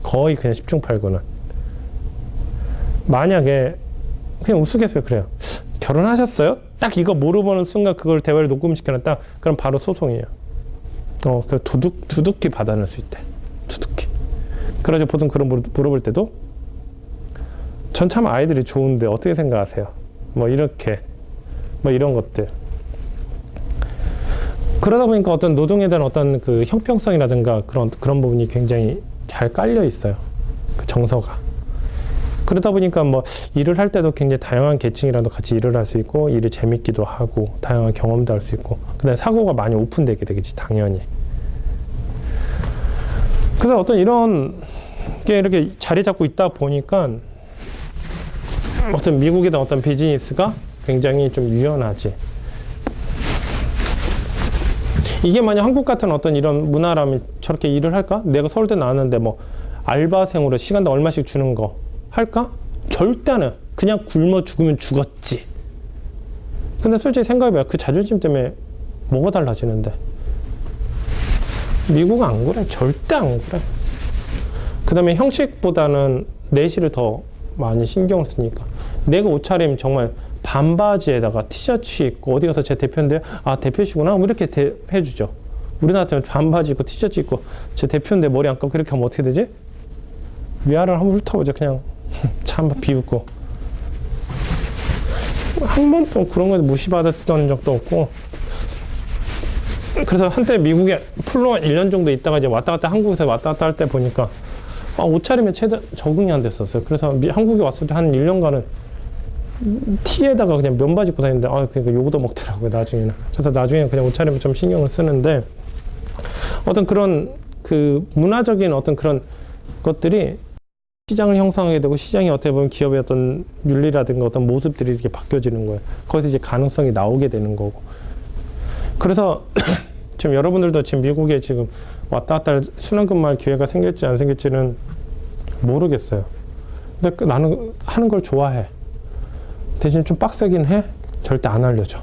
거의 그냥 10중 8구는 만약에 그냥 우스갯소리 그래요. 결혼하셨어요? 딱 이거 물어보는 순간 그걸 대화를 녹음시켜놨다. 그럼 바로 소송이에요. 그 두둑히 받아낼 수 있대. 두둑히. 그래서 보통 그런 물어볼 때도 전 참 아이들이 좋은데 어떻게 생각하세요? 뭐 이렇게 뭐 이런 것들. 그러다 보니까 어떤 노동에 대한 어떤 그 형평성이라든가 그런 부분이 굉장히 잘 깔려 있어요. 그 정서가. 그러다 보니까 뭐 일을 할 때도 굉장히 다양한 계층이랑도 같이 일을 할 수 있고 일이 재밌기도 하고 다양한 경험도 할 수 있고 그다음에 사고가 많이 오픈되게 되겠지 당연히. 그래서 어떤 이런 게 이렇게 자리 잡고 있다 보니까 어떤 미국에 대한 어떤 비즈니스가 굉장히 좀 유연하지. 이게 만약 한국 같은 어떤 이런 문화라면 저렇게 일을 할까? 내가 서울대 나왔는데 뭐 알바생으로 시간당 얼마씩 주는 거 할까? 절대 안 해. 그냥 굶어 죽으면 죽었지. 근데 솔직히 생각해봐요. 그 자존심 때문에 뭐가 달라지는데. 미국은 안 그래. 절대 안 그래. 그 다음에 형식보다는 내실을 더 많이 신경을 쓰니까. 내가 옷차림 정말 반바지에다가 티셔츠 입고 어디 가서 제 대표인데 아 대표시구나 뭐 이렇게 해주죠. 우리나라 때는 반바지 입고 티셔츠 입고 제 대표인데 머리 안 감고 이렇게 하면 어떻게 되지? 위아래를 한번 훑어보죠. 그냥 차 한번 비웃고 한 번도 그런 거에 무시받았던 적도 없고. 그래서 한때 미국에 풀로 1년 정도 있다가 이제 왔다 갔다 한국에서 왔다 갔다 할 때 보니까 옷차림에 최대 적응이 안 됐었어요. 그래서 한국에 왔을 때 한 1년간은 티에다가 그냥 면바지 입고 다니는데 그러니까 욕도 먹더라고요 나중에는. 그래서 나중에는 그냥 옷차림에 좀 신경을 쓰는데 어떤 그런 그 문화적인 어떤 그런 것들이 시장을 형성하게 되고 시장이 어떻게 보면 기업의 어떤 윤리라든가 어떤 모습들이 이렇게 바뀌어지는 거예요. 거기서 이제 가능성이 나오게 되는 거고. 그래서 지금 여러분들도 지금 미국에 지금 왔다 갔다 할 순환근무할 기회가 생길지 안 생길지는 모르겠어요. 근데 나는 하는 걸 좋아해. 대신 좀 빡세긴 해. 절대 안 알려줘.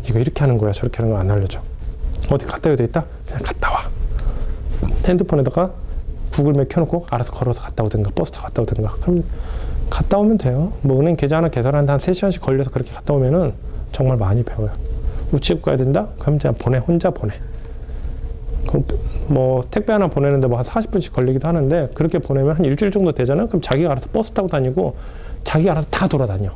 이거 이렇게 하는 거야 저렇게 하는 거 안 알려줘. 어디 갔다 와야 돼 있다? 그냥 갔다 와. 핸드폰에다가 구글맵 켜놓고 알아서 걸어서 갔다 오든가 버스 타고 갔다 오든가. 그럼 갔다 오면 돼요. 뭐 은행 계좌 하나 계산하는데 한 3시간씩 걸려서 그렇게 갔다 오면은 정말 많이 배워요. 우체국 가야 된다? 그럼 그냥 혼자 보내. 그럼 뭐 택배 하나 보내는데 뭐 한 40분씩 걸리기도 하는데 그렇게 보내면 한 일주일 정도 되잖아요. 그럼 자기가 알아서 버스 타고 다니고 자기가 알아서 다 돌아다녀.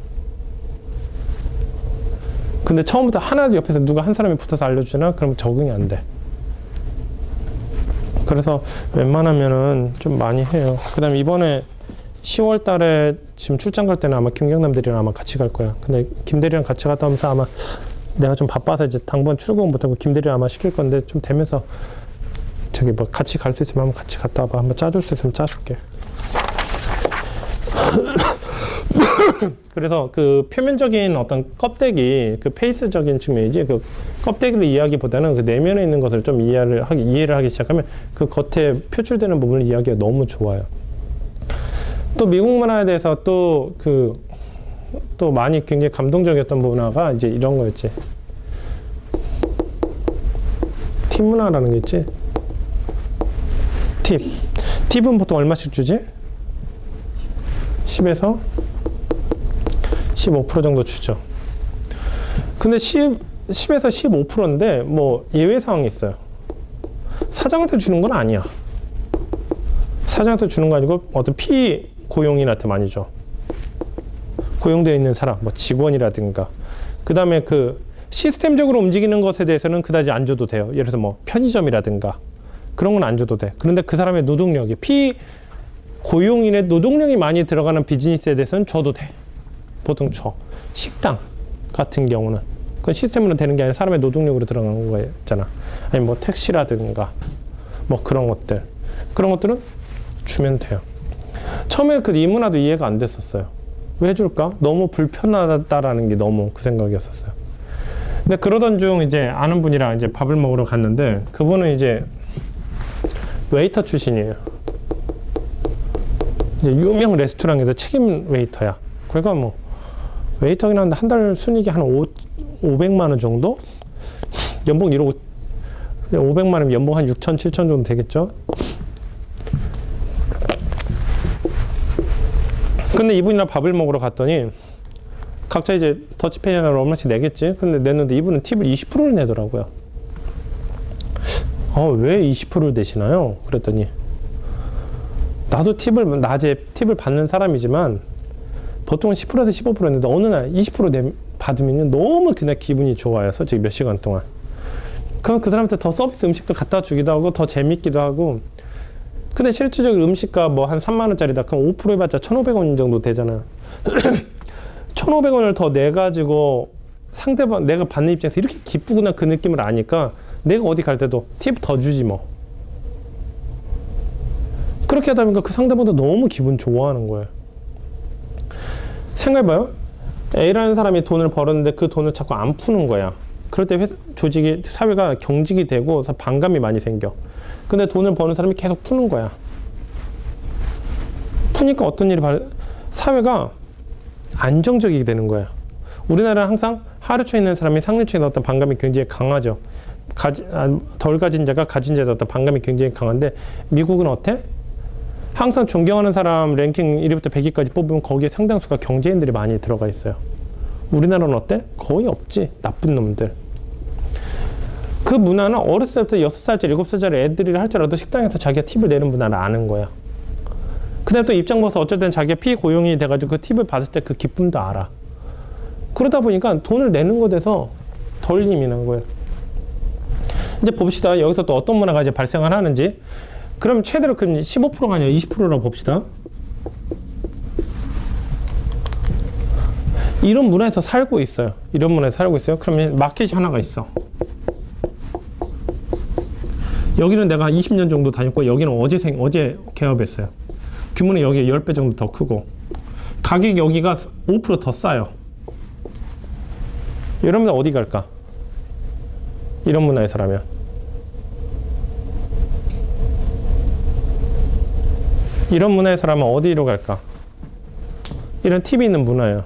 근데 처음부터 하나 옆에서 누가 한 사람이 붙어서 알려주잖아. 그럼 적응이 안 돼. 그래서 웬만하면은 좀 많이 해요. 그 다음에 이번에 10월 달에 지금 출장 갈 때는 아마 김경남들이랑 아마 같이 갈 거야. 근데 김대리랑 같이 갔다 오면서 아마 내가 좀 바빠서 이제 당분 출근 못하고 김대리를 아마 시킬 건데 좀 되면서 저기 뭐 같이 갈 수 있으면 한번 같이 갔다 와봐. 한번 짜줄 수 있으면 짜줄게. 그래서 그 표면적인 어떤 껍데기, 그 페이스적인 측면이지 그 껍데기를 이해하기보다는 그 내면에 있는 것을 좀 이해를 하기 시작하면 그 겉에 표출되는 부분을 이해하기가 너무 좋아요. 또 미국 문화에 대해서 또 많이 굉장히 감동적이었던 문화가 이제 이런 거였지. 팁 문화라는 게 있지. 팁은 보통 얼마씩 주지? 10에서 15% 정도 주죠. 근데 10에서 15%인데 뭐 예외 사항이 있어요. 사장한테 주는 건 아니야. 사장한테 주는 거 아니고 어떤 피고용인한테 많이 줘. 고용되어 있는 사람, 뭐 직원이라든가. 그 다음에 그 시스템적으로 움직이는 것에 대해서는 그다지 안 줘도 돼요. 예를 들어서 뭐 편의점이라든가 그런 건 안 줘도 돼. 그런데 그 사람의 노동력이 고용인의 노동력이 많이 들어가는 비즈니스에 대해서는 줘도 돼. 보통 줘. 식당 같은 경우는 그건 시스템으로 되는 게 아니라 사람의 노동력으로 들어간 거잖아. 아니 뭐 택시라든가 뭐 그런 것들. 그런 것들은 주면 돼요. 처음에 그 이 문화도 이해가 안 됐었어요. 왜 줄까? 너무 불편하다라는 게 너무 그 생각이었었어요. 근데 그러던 중 이제 아는 분이랑 이제 밥을 먹으러 갔는데 그분은 이제 웨이터 출신이에요. 이제 유명 레스토랑에서 책임 웨이터야. 그러니까 뭐 웨이터긴 한데 한 달 순이익이 한 500만 원 정도? 연봉 1억 500만 원 연봉 한 6천 7천 정도 되겠죠? 근데 이분이랑 밥을 먹으러 갔더니 각자 이제 더치페이나 얼마씩 내겠지? 근데 냈는데 이분은 팁을 20%를 내더라고요. 왜 20%를 내시나요? 그랬더니 나도 낮에 팁을 받는 사람이지만 보통은 10%에서 15% 했는데 어느 날 20% 받으면 너무 그냥 기분이 좋아요. 솔직히 몇 시간 동안. 그럼 그 사람한테 더 서비스 음식도 갖다 주기도 하고 더 재밌기도 하고. 근데 실질적으로 음식값 뭐 한 3만 원짜리다. 그럼 5% 해봤자 1,500원 정도 되잖아. 1,500원을 더 내가지고 상대방 내가 받는 입장에서 이렇게 기쁘구나 그 느낌을 아니까 내가 어디 갈 때도 팁 더 주지 뭐. 그렇게 하다 보니까 그 상대방도 너무 기분 좋아하는 거예요. 생각해봐요. A라는 사람이 돈을 벌었는데 그 돈을 자꾸 안 푸는 거야. 그럴 때 조직이, 사회가 경직이 되고 반감이 많이 생겨. 근데 돈을 버는 사람이 계속 푸는 거야. 푸니까 어떤 일이 사회가 안정적이게 되는 거야. 우리나라는 항상 하류층에 있는 사람이 상류층에 어떤 반감이 굉장히 강하죠. 덜 가진 자가 가진 자에 어떤 반감이 굉장히 강한데 미국은 어때? 항상 존경하는 사람 랭킹 1위부터 100위까지 뽑으면 거기에 상당수가 경제인들이 많이 들어가 있어요. 우리나라는 어때? 거의 없지. 나쁜 놈들. 그 문화는 어렸을 때부터 6살짜리, 7살짜리 애들이 할지라도 식당에서 자기가 팁을 내는 문화를 아는 거야. 그 다음에 또 입장 봐서 어쨌든 자기가 피고용이 돼가지고 그 팁을 받을 때 그 기쁨도 알아. 그러다 보니까 돈을 내는 것에 대해서 덜 예민한 거예요. 이제 봅시다. 여기서 또 어떤 문화가 이제 발생을 하는지. 그럼 최대로 그럼 15%가 아니라 20%라고 봅시다. 이런 문화에서 살고 있어요. 이런 문화에서 살고 있어요. 그러면 마켓이 하나가 있어. 여기는 내가 20년 정도 다녔고 여기는 어제 개업했어요. 규모는 여기 10배 정도 더 크고 가격이 여기가 5% 더 싸요. 여러분들 어디 갈까? 이런 문화에서라면. 이런 문화에서라면 어디로 갈까? 이런 팁이 있는 문화예요.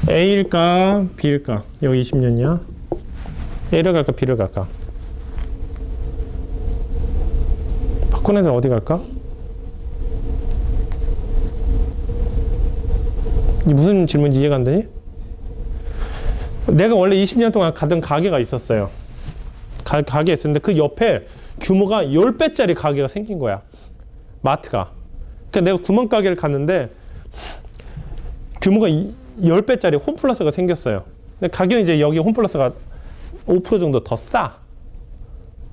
A일까? B일까? 여기 20년이야. A를 갈까? B를 갈까? 바꾼 애들 어디 갈까? 무슨 질문인지 이해가 안 되니? 내가 원래 20년 동안 가던 가게가 있었어요. 가게 있었는데 그 옆에 규모가 10배짜리 가게가 생긴 거야. 마트가. 그러니까 내가 구멍가게를 갔는데 규모가 10배짜리 홈플러스가 생겼어요. 근데 가격이 이제 여기 홈플러스가 5% 정도 더 싸.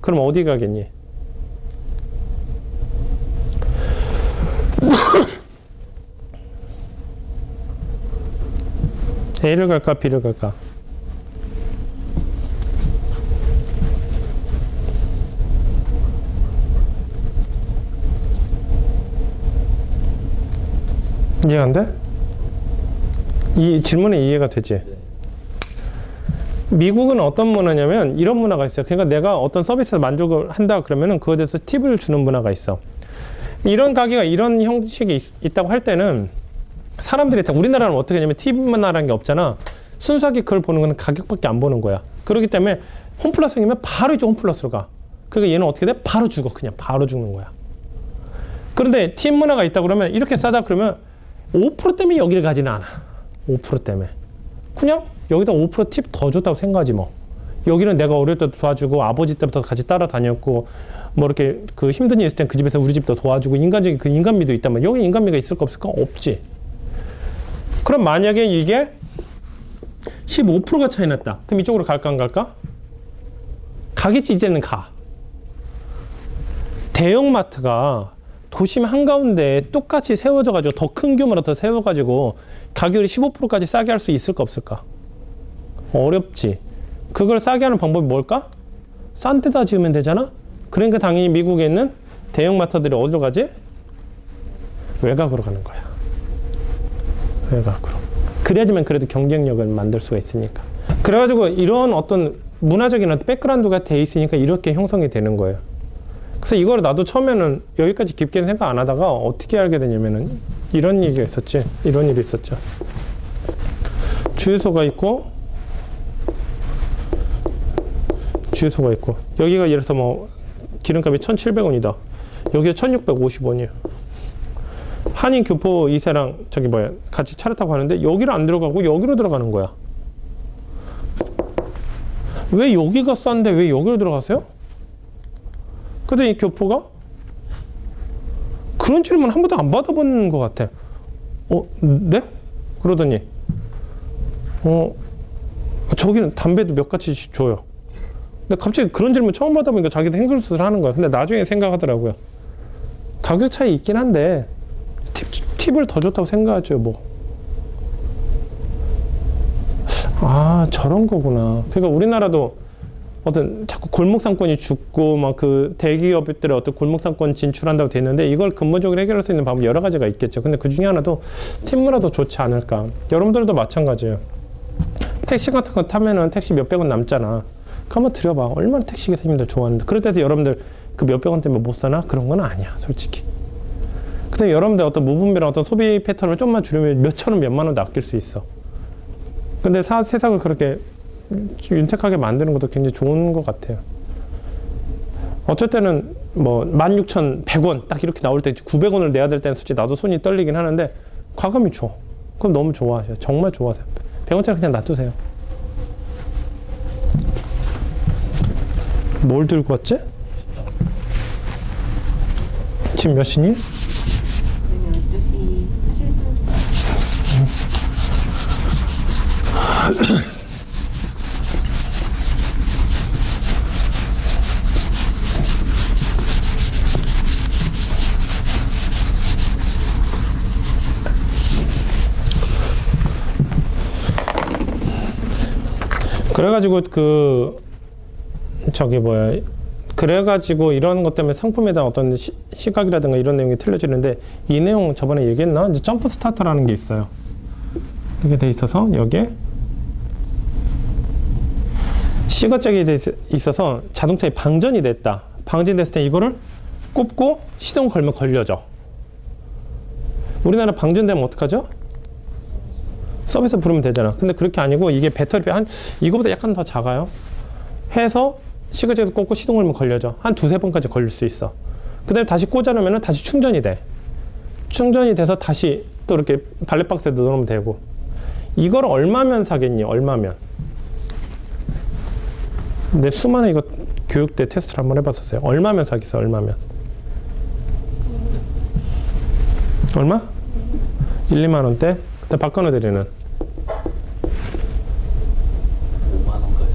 그럼 어디 가겠니? A를 갈까? B를 갈까? 이해가 안 돼? 이 질문에 이해가 되지? 미국은 어떤 문화냐면 이런 문화가 있어요. 그러니까 내가 어떤 서비스에 만족을 한다 그러면은 그거에 대해서 팁을 주는 문화가 있어. 이런 가게가 이런 형식이 있다고 할 때는 사람들이 우리나라는 어떻게 하냐면 팁 문화라는 게 없잖아. 순수하게 그걸 보는 건 가격밖에 안 보는 거야. 그렇기 때문에 홈플러스 생기면 바로 이제 홈플러스로 가. 그러니까 얘는 어떻게 돼? 바로 죽어. 그냥 바로 죽는 거야. 그런데 팁 문화가 있다 그러면 이렇게 싸다 그러면 5% 때문에 여기를 가지는 않아. 5% 때문에. 그냥 여기다 5% 팁 더 줬다고 생각하지 뭐. 여기는 내가 어릴 때도 도와주고 아버지 때부터 같이 따라다녔고 뭐 이렇게 그 힘든 일 있을 땐 그 집에서 우리 집도 도와주고 인간적인 그 인간미도 있다면 여기 인간미가 있을까 없을까? 없지. 그럼 만약에 이게 15%가 차이 났다. 그럼 이쪽으로 갈까 안 갈까? 가겠지. 이제는 가. 대형마트가 도심 한가운데 똑같이 세워져가지고 더 큰 규모로 더 세워가지고 가격을 15%까지 싸게 할 수 있을까 없을까? 어렵지. 그걸 싸게 하는 방법이 뭘까? 싼 데다 지으면 되잖아? 그러니까 당연히 미국에 있는 대형마트들이 어디로 가지? 외곽으로 가는 거야. 외곽으로. 그래야지만 그래도 경쟁력을 만들 수가 있으니까. 그래가지고 이런 어떤 문화적인 어떤 백그라운드가 돼 있으니까 이렇게 형성이 되는 거예요. 그래서 이걸 나도 처음에는 여기까지 깊게는 생각 안 하다가 어떻게 알게 되냐면은 이런 얘기가 있었지. 이런 일이 있었죠. 주유소가 있고 여기가 예를 들어서 뭐 기름값이 1,700원이다. 여기가 1,650원이에요. 한인 교포 2세랑 저기 뭐야 같이 차를 타고 가는데 여기를 안 들어가고 여기로 들어가는 거야. 왜 여기가 싼데 왜 여기로 들어가세요? 근데 이 교포가 그런 질문 한 번도 안 받아본 것 같아. 네? 그러더니 저기는 담배도 몇 가지씩 줘요. 근데 갑자기 그런 질문 처음 받아보니까 자기도 행설수설 하는 거야. 근데 나중에 생각하더라고요. 가격 차이 있긴 한데 팁을 더 줬다고 생각하죠, 뭐. 아, 저런 거구나. 그러니까 우리나라도 어떤 자꾸 골목상권이 죽고 막 그 대기업들의 어떤 골목상권 진출한다고 돼 있는데 이걸 근본적으로 해결할 수 있는 방법 여러 가지가 있겠죠. 근데 그 중에 하나도 팁 문화도 좋지 않을까. 여러분들도 마찬가지예요. 택시 같은 거 타면은 택시 몇백 원 남잖아. 그 한번 들여봐. 얼마나 택시 기사님들 좋아하는데. 그럴 때도 여러분들 그 몇백 원 때문에 못 사나? 그런 건 아니야, 솔직히. 근데 여러분들 어떤 무분별한 어떤 소비 패턴을 좀만 줄이면 몇천 원, 몇만 원도 아낄 수 있어. 근데 세상을 그렇게 윤택하게 만드는 것도 굉장히 좋은 것 같아요. 어쩔 때는 뭐 16,100원 딱 이렇게 나올 때 900원을 내야 될 때는 솔직히 나도 손이 떨리긴 하는데 과감히 줘. 그럼 너무 좋아하셔요. 정말 좋아하세요. 100원짜리 그냥 놔두세요. 뭘 들고 왔지? 지금 몇 시니? 12시 7분. 그래가지고 그래가지고 이런 것 때문에 상품에 대한 어떤 시각이라든가 이런 내용이 틀려지는데 이 내용 저번에 얘기했나? 이제 점프 스타터라는 게 있어요. 이렇게 돼 있어서 여기에 시거잭이 돼 있어서 자동차에 방전이 됐다. 방전됐을 때 이거를 꼽고 시동 걸면 걸려져. 우리나라 방전되면 어떡하죠? 서비스 부르면 되잖아. 근데 그렇게 아니고 이게 배터리 이거보다 약간 더 작아요. 해서 시거잭에서 꽂고 시동 걸면 걸려져. 한 두세 번까지 걸릴 수 있어. 그 다음에 다시 꽂아놓으면 다시 충전이 돼. 충전이 돼서 다시 또 이렇게 발렛박스에 넣어놓으면 되고. 이걸 얼마면 사겠니? 얼마면? 근데 수많은 이거 교육대 테스트를 한번 해봤었어요. 얼마면 사겠어? 얼마면? 얼마? 1, 2만 원대? 그때 박건호 대리는 5만 원까지.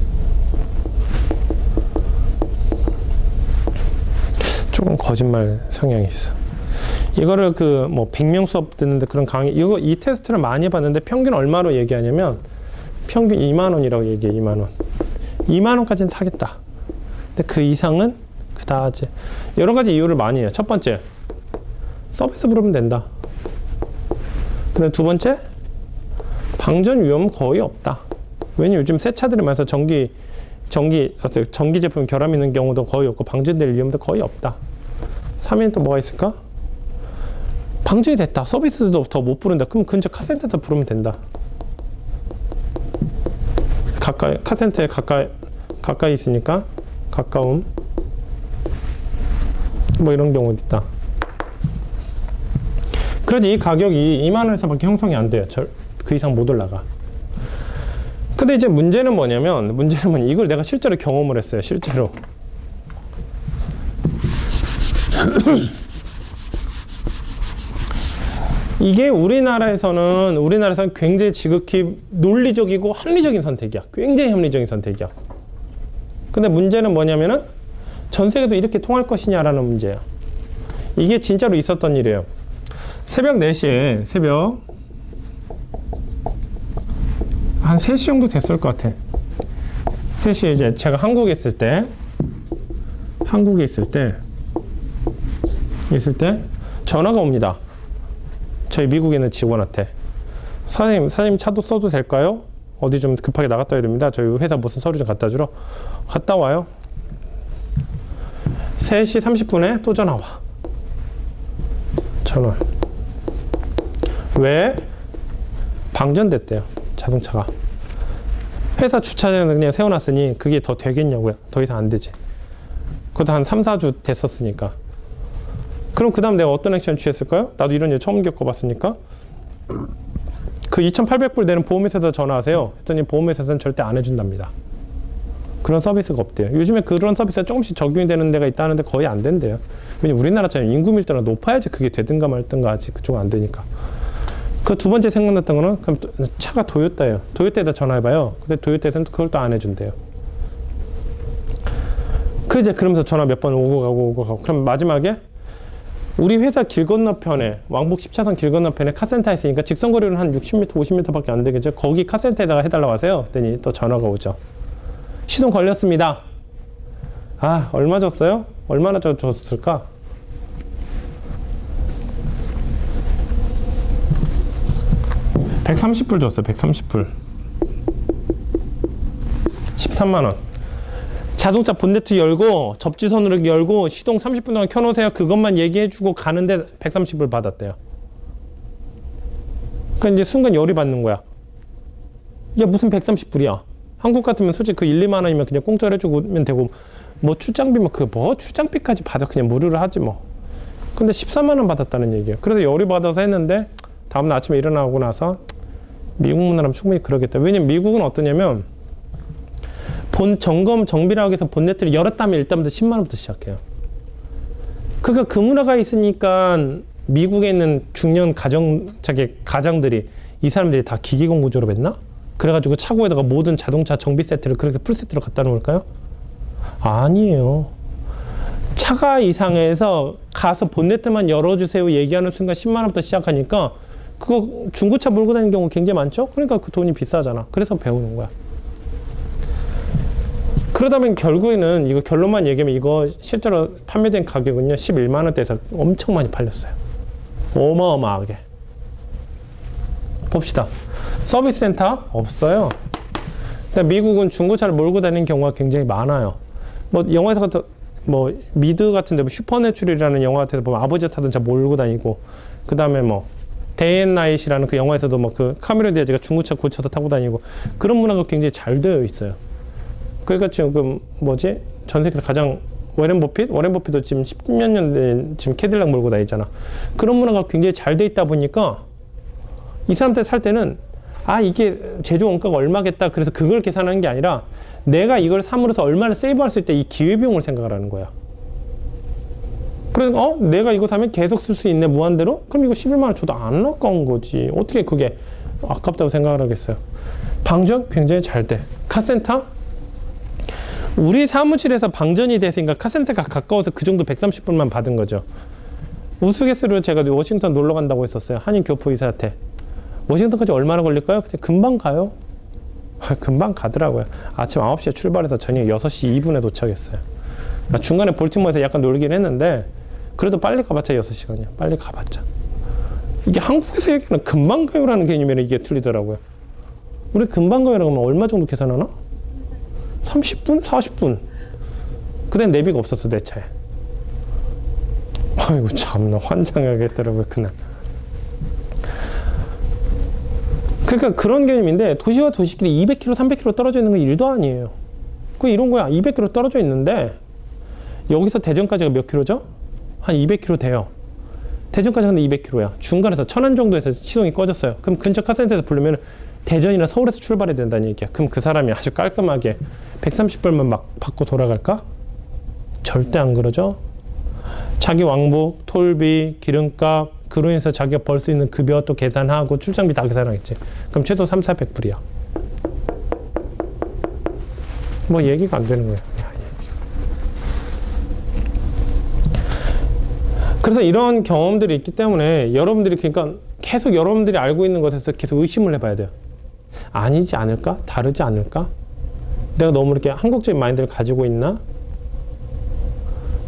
조금 거짓말 성향이 있어. 이거를 그 뭐 100명 수업 듣는데 그런 강의 이 테스트를 많이 봤는데 평균 얼마로 얘기하냐면 평균 2만 원이라고 얘기해. 2만 원. 2만 원까지는 사겠다. 근데 그 이상은 그다지 여러 가지 이유를 많이 해요. 첫 번째, 서비스 부르면 된다. 근데 두 번째, 방전 위험은 거의 없다. 왜냐면 요즘 새 차들이 많아서 전기 제품 결함 있는 경우도 거의 없고 방전될 위험도 거의 없다. 3위는 또 뭐가 있을까? 방전이 됐다. 서비스도 더 못 부른다. 그럼 근처 카센터에다 부르면 된다. 카센터에 가까이 있으니까 가까움. 뭐 이런 경우도 있다. 그래도 이 가격이 2만 원에서밖에 형성이 안 돼요. 그 이상 못 올라가. 근데 이제 문제는 뭐냐면 이걸 내가 실제로 경험을 했어요. 실제로. 이게 우리나라에서는 굉장히 지극히 논리적이고 합리적인 선택이야. 굉장히 합리적인 선택이야. 근데 문제는 뭐냐면은 전 세계도 이렇게 통할 것이냐라는 문제야. 이게 진짜로 있었던 일이에요. 새벽 4시에 한 한 3시 정도 됐을 것 같아. 3시에 이제 제가 한국에 있을 때 전화가 옵니다. 저희 미국에 있는 직원한테. 사장님 차도 써도 될까요? 어디 좀 급하게 나갔다 와야 됩니다. 저희 회사 무슨 서류 좀 갖다 주러. 갔다 와요. 3시 30분에 또 전화 와. 전화. 왜? 방전됐대요. 자동차가. 회사 주차장에 그냥 세워놨으니 그게 더 되겠냐고요. 더 이상 안 되지. 그것도 한 3, 4주 됐었으니까. 그럼 그 다음 내가 어떤 액션 취했을까요? 나도 이런 일 처음 겪어봤으니까. 그 2,800불 내는 보험회사에서 전화하세요. 했더니 보험회사에서는 절대 안 해준답니다. 그런 서비스가 없대요. 요즘에 그런 서비스가 조금씩 적용이 되는 데가 있다는데 거의 안 된대요. 왜냐면 우리나라처럼 인구 밀도가 높아야지 그게 되든가 말든가 하지. 그쪽은 안 되니까. 그 두 번째 생각났던 거는 그럼 차가 도요타예요. 도요타에다 전화해봐요. 근데 도요타에서는 그걸 또 안 해준대요. 그러면서 전화 몇 번 오고 가고. 그럼 마지막에 우리 회사 길 건너편에 왕복 10차선 길 건너편에 카센터 있으니까 직선거리로는 한 60m, 50m밖에 안 되겠죠. 거기 카센터에다가 해달라고 하세요. 그랬더니 또 전화가 오죠. 시동 걸렸습니다. 아, 얼마 줬어요? 얼마나 줬을까? $130 줬어요. 130불. 13만원. 자동차 본네트 열고 접지선으로 열고 시동 30분 동안 켜놓으세요. 그것만 얘기해주고 가는데 130불 받았대요. 그러니까 이제 순간 열이 받는 거야. 야, 무슨 130불이야. 한국 같으면 솔직히 그 1, 2만 원이면 그냥 공짜로 해주면 되고, 뭐 출장비면 출장비까지 받아 그냥 무료로 하지 뭐. 근데 14만 원 받았다는 얘기예요. 그래서 열이 받아서 했는데 다음날 아침에 일어나고 나서 미국 문화라면 충분히 그러겠다. 왜냐면 미국은 어떠냐면 점검 정비를 하기 위해서 본네트를 열었다면 일단부터 10만 원부터 시작해요. 그러니까 그 문화가 있으니까 미국에 있는 중년 가장들이 이 사람들이 다 기계공고 졸업했나? 그래가지고 차고에다가 모든 자동차 정비 세트를 그렇게 풀세트로 갖다 놓을까요? 아니에요. 차가 이상해서 가서 본네트만 열어주세요 얘기하는 순간 10만 원부터 시작하니까 그거 중고차 몰고 다니는 경우 굉장히 많죠? 그러니까 그 돈이 비싸잖아. 그래서 배우는 거야. 그러다면 결국에는 이거 결론만 얘기하면 이거 실제로 판매된 가격은요 11만 원대에서 엄청 많이 팔렸어요. 어마어마하게. 봅시다. 서비스 센터 없어요. 근데 미국은 중고차를 몰고 다니는 경우가 굉장히 많아요. 뭐 영화에서 같은 뭐 미드 같은데 뭐 슈퍼내추럴이라는 영화 같아서 보면 아버지 타던 차 몰고 다니고, 그 다음에 뭐 데이 앤 나잇이라는 그 영화에서도 뭐 그 카메론 디아즈가 중고차 고쳐서 타고 다니고 그런 문화가 굉장히 잘 되어 있어요. 그러니까 지금 전 세계에서 가장 워렌 버핏도 지금 10몇 년 된 지금 캐딜락 몰고 다니잖아. 그런 문화가 굉장히 잘 돼 있다 보니까 이 사람들 살 때는 이게 제조 원가가 얼마겠다. 그래서 그걸 계산하는 게 아니라 내가 이걸 삼으로써 얼마를 세이브할 수 있다. 이 기회비용을 생각을 하는 거야. 그러니까 내가 이거 사면 계속 쓸 수 있네 무한대로? 그럼 이거 11만 원 줘도 안 아까운 거지. 어떻게 그게 아깝다고 생각을 하겠어요. 방전 굉장히 잘 돼. 카센터? 우리 사무실에서 방전이 됐으니까 카센터가 가까워서 그 정도 130불만 받은 거죠. 우스갯소리로 제가 워싱턴 놀러 간다고 했었어요. 한인 교포 이사한테. 워싱턴까지 얼마나 걸릴까요? 그때 금방 가요. 금방 가더라고요. 아침 9시에 출발해서 저녁 6시 2분에 도착했어요. 중간에 볼티모어에서 약간 놀긴 했는데 그래도 빨리 가봤자 6시간이야. 빨리 가봤자. 이게 한국에서 얘기하는 금방 가요라는 개념이랑 이게 틀리더라고요. 우리 금방 가요라고 하면 얼마 정도 계산하나? 30분? 40분. 그때 내비가 없었어 내 차에. 아이고 참나 환장하겠더라고요 그날. 그러니까 그런 개념인데 도시와 도시끼리 200km, 300km 떨어져 있는 건 일도 아니에요. 그 이런 거야. 200km 떨어져 있는데 여기서 대전까지가 몇 킬로죠? 한 200km 돼요. 대전까지 근데 200km야. 중간에서 천안 정도에서 시동이 꺼졌어요. 그럼 근처 카센터에서 부르면 대전이나 서울에서 출발해야 된다는 얘기야. 그럼 그 사람이 아주 깔끔하게 130불만 막 받고 돌아갈까? 절대 안 그러죠. 자기 왕복, 톨비, 기름값, 그로 인해서 자기가 벌 수 있는 급여 또 계산하고 출장비 다 계산하겠지. 그럼 최소 300-400불이야. 뭐 얘기가 안 되는 거야. 그래서 이런 경험들이 있기 때문에 여러분들이 그러니까 계속 여러분들이 알고 있는 것에서 계속 의심을 해봐야 돼요. 아니지 않을까? 다르지 않을까? 내가 너무 이렇게 한국적인 마인드를 가지고 있나?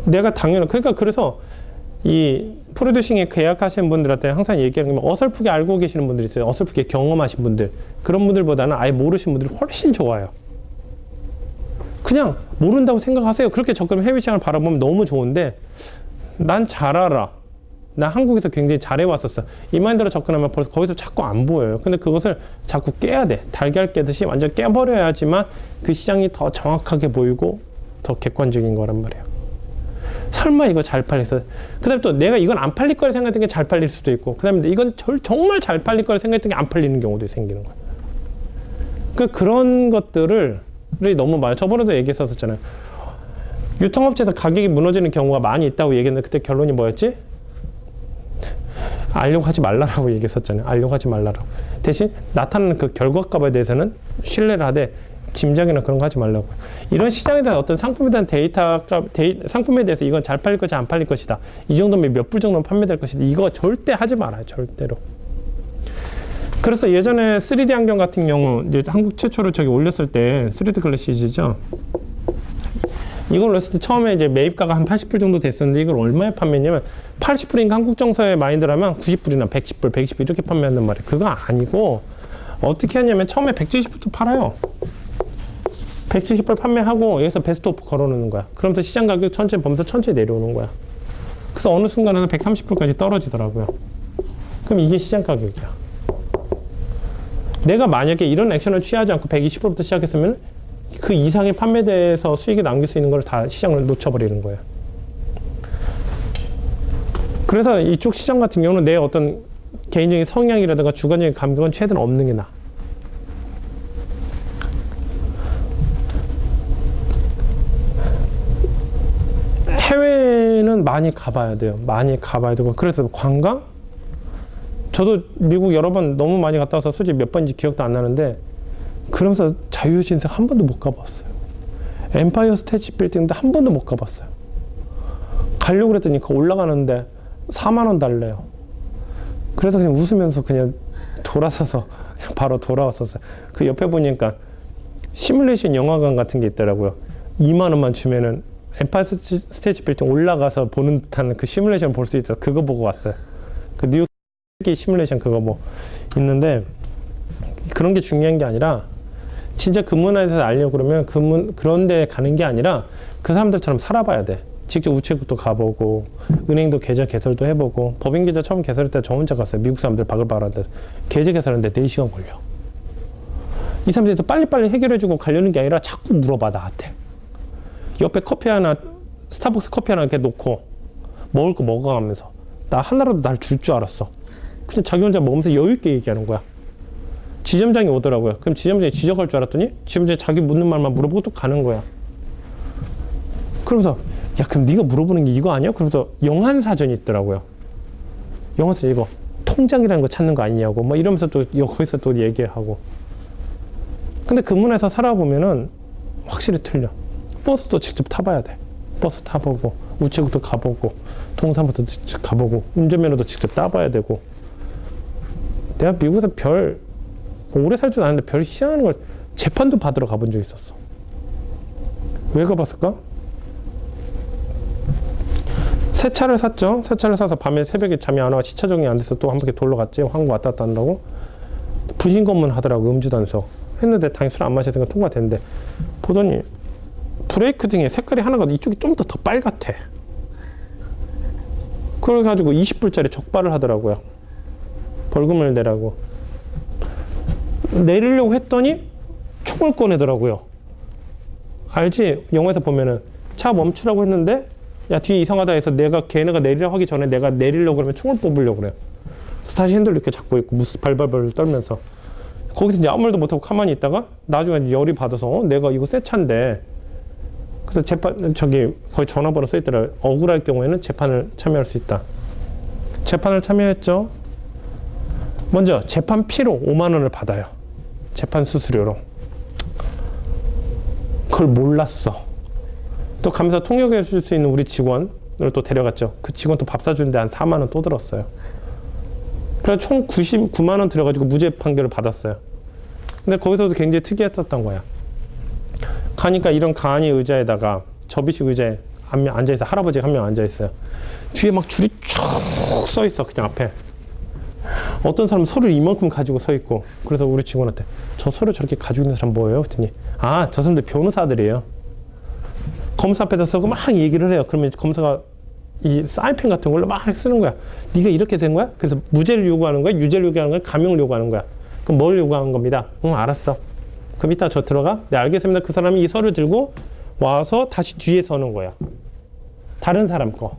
내가 당연히 그러니까 그래서 이 프로듀싱에 계약하시는 분들한테 항상 얘기하는 게 어설프게 알고 계시는 분들이 있어요. 어설프게 경험하신 분들. 그런 분들보다는 아예 모르신 분들이 훨씬 좋아요. 그냥 모른다고 생각하세요. 그렇게 접근 해외 시장을 바라보면 너무 좋은데 난 잘 알아. 나 한국에서 굉장히 잘해왔었어. 이 마인드로 접근하면 벌써 거기서 자꾸 안 보여요. 근데 그것을 자꾸 깨야 돼. 달걀 깨듯이 완전 깨버려야지만 그 시장이 더 정확하게 보이고 더 객관적인 거란 말이에요. 설마 이거 잘 팔렸어. 그 다음에 또 내가 이건 안 팔릴 거라 생각했던 게 잘 팔릴 수도 있고, 그 다음에 이건 정말 잘 팔릴 거라 생각했던 게 안 팔리는 경우도 생기는 거예요. 그러니까 그런 것들을 너무 많아요. 저번에도 얘기했었잖아요. 유통업체에서 가격이 무너지는 경우가 많이 있다고 얘기했는데 그때 결론이 뭐였지? 알려고 하지 말라라고 얘기했었잖아요. 알려고 하지 말라라고. 대신 나타나는 그 결과값에 대해서는 신뢰를 하되 짐작이나 그런 거 하지 말라고. 이런 시장에 대한 어떤 상품에 대한 상품에 대해서 이건 잘 팔릴 것이 안 팔릴 것이다. 이 정도면 몇 불 정도는 판매될 것이다. 이거 절대 하지 말아요. 절대로. 그래서 예전에 3D 안경 같은 경우 이제 한국 최초로 저기 올렸을 때 3D 글래시즈죠. 이걸 올렸을 때 처음에 이제 매입가가 한 80불 정도 됐었는데 이걸 얼마에 판매했냐면 80불인가 한국 정서의 마인드라면 90불이나 110불, 120불 이렇게 판매한단 말이에요. 그거 아니고 어떻게 하냐면 처음에 170불도 팔아요. 170불 판매하고 여기서 베스트 오프 걸어놓는 거야. 그러면서 시장 가격 천천히 보면서 천천히 내려오는 거야. 그래서 어느 순간에는 130불까지 떨어지더라고요. 그럼 이게 시장 가격이야. 내가 만약에 이런 액션을 취하지 않고 120불부터 시작했으면 그 이상의 판매대에서 수익이 남길 수 있는 걸 다 시장을 놓쳐버리는 거예요. 그래서 이쪽 시장 같은 경우는 내 어떤 개인적인 성향이라든가 주관적인 감각은 최대한 없는 게 나아. 해외는 많이 가봐야 돼요. 많이 가봐야 되고. 그래서 관광? 저도 미국 여러 번 너무 많이 갔다 와서 솔직히 몇 번인지 기억도 안 나는데 그러면서 자유신생 한 번도 못 가봤어요. 엠파이어 스테이트 빌딩도 한 번도 못 가봤어요. 가려고 그랬더니 그 올라가는데 4만 원 달래요. 그래서 그냥 웃으면서 그냥 돌아서서 그냥 바로 돌아왔었어요. 그 옆에 보니까 시뮬레이션 영화관 같은 게 있더라고요. 2만 원만 주면은 엠파이어 스테이트 빌딩 올라가서 보는 듯한 그 시뮬레이션 볼 수 있어서 그거 보고 왔어요. 그 뉴욕 시뮬레이션 그거 뭐 있는데 그런 게 중요한 게 아니라 진짜 그 문화에서 알려고 그러면 그런 데 가는 게 아니라 그 사람들처럼 살아봐야 돼. 직접 우체국도 가보고 은행도 계좌 개설도 해보고 법인 계좌 처음 개설할 때 저 혼자 갔어요. 미국 사람들 바글바글한데 계좌 개설하는데 4시간 걸려. 이 사람들이 또 빨리빨리 해결해주고 가려는 게 아니라 자꾸 물어봐 나한테. 옆에 커피 하나 스타벅스 커피 하나 이렇게 놓고 먹을 거 먹어가면서 나 하나라도 날 줄 줄 알았어. 그냥 자기 혼자 먹으면서 여유 있게 얘기하는 거야. 지점장이 오더라고요. 그럼 지점장이 지적할 줄 알았더니 지점장이 자기 묻는 말만 물어보고 또 가는 거야. 그러면서 야 그럼 네가 물어보는 게 이거 아니야? 그러면서 영한사전이 있더라고요. 영한사전 이거 통장이라는 거 찾는 거 아니냐고 뭐 이러면서 또 거기서 또 얘기하고. 근데 그 문화에서 살아보면은 확실히 틀려. 버스도 직접 타봐야 돼. 버스 타보고 우체국도 가보고 동사무소도 직접 가보고 운전면허도 직접 따봐야 되고. 내가 미국에서 오래 살지도 않았는데 별 희한한 걸 재판도 받으러 가본 적 있었어. 왜 가봤을까? 새 차를 샀죠. 새 차를 사서 밤에 새벽에 잠이 안 와 시차 적응이 안 돼서 또 한 바퀴 돌러 갔지. 한국 왔다 갔다 한다고. 부신검문 하더라고. 음주 단속. 했는데 당연히 술 안 마셨으니까 통과됐는데 보더니 브레이크 등에 색깔이 하나가 이쪽이 좀 더 빨갛대. 그래가지고 20불짜리 적발을 하더라고요. 벌금을 내라고. 내리려고 했더니 총을 꺼내더라고요. 알지? 영화에서 보면은 차 멈추라고 했는데 야 뒤에 이상하다 해서 걔네가 내리려고 하기 전에 내가 내리려고 그러면 총을 뽑으려고 그래요. 그래서 다시 핸들 이렇게 잡고 있고 무슨 발발발 떨면서 거기서 이제 아무 말도 못하고 가만히 있다가 나중에 열이 받아서 내가 이거 새 차인데 그래서 거기 전화번호 써있더라. 억울할 경우에는 재판을 참여할 수 있다. 재판을 참여했죠. 먼저 재판 피로 5만 원을 받아요. 재판 수수료로. 그걸 몰랐어. 또 가면서 통역해 줄 수 있는 우리 직원을 또 데려갔죠. 그 직원 또 밥 사주는데 한 4만 원 또 들었어요. 그래서 총 99만 원 들어가지고 무죄 판결을 받았어요. 근데 거기서도 굉장히 특이했었던 거야. 가니까 이런 간이 의자에다가 접이식 의자에 한 명 앉아있어. 할아버지가 한 명 앉아있어요. 뒤에 막 줄이 쭉 써있어. 그냥 앞에. 어떤 사람은 서류 이만큼 가지고 서있고. 그래서 우리 직원한테 저 서류 저렇게 가지고 있는 사람 뭐예요? 그랬더니 아, 저 사람들 변호사들이에요. 검사 앞에다 쓰고 막 얘기를 해요. 그러면 검사가 이 사인펜 같은 걸로 막 쓰는 거야. 네가 이렇게 된 거야? 그래서 무죄를 요구하는 거야? 유죄를 요구하는 거야? 감형을 요구하는 거야? 그럼 뭘 요구하는 겁니다. 응, 알았어. 그럼 이따 저 들어가? 네, 알겠습니다. 그 사람이 이 서류 들고 와서 다시 뒤에 서는 거야. 다른 사람 거.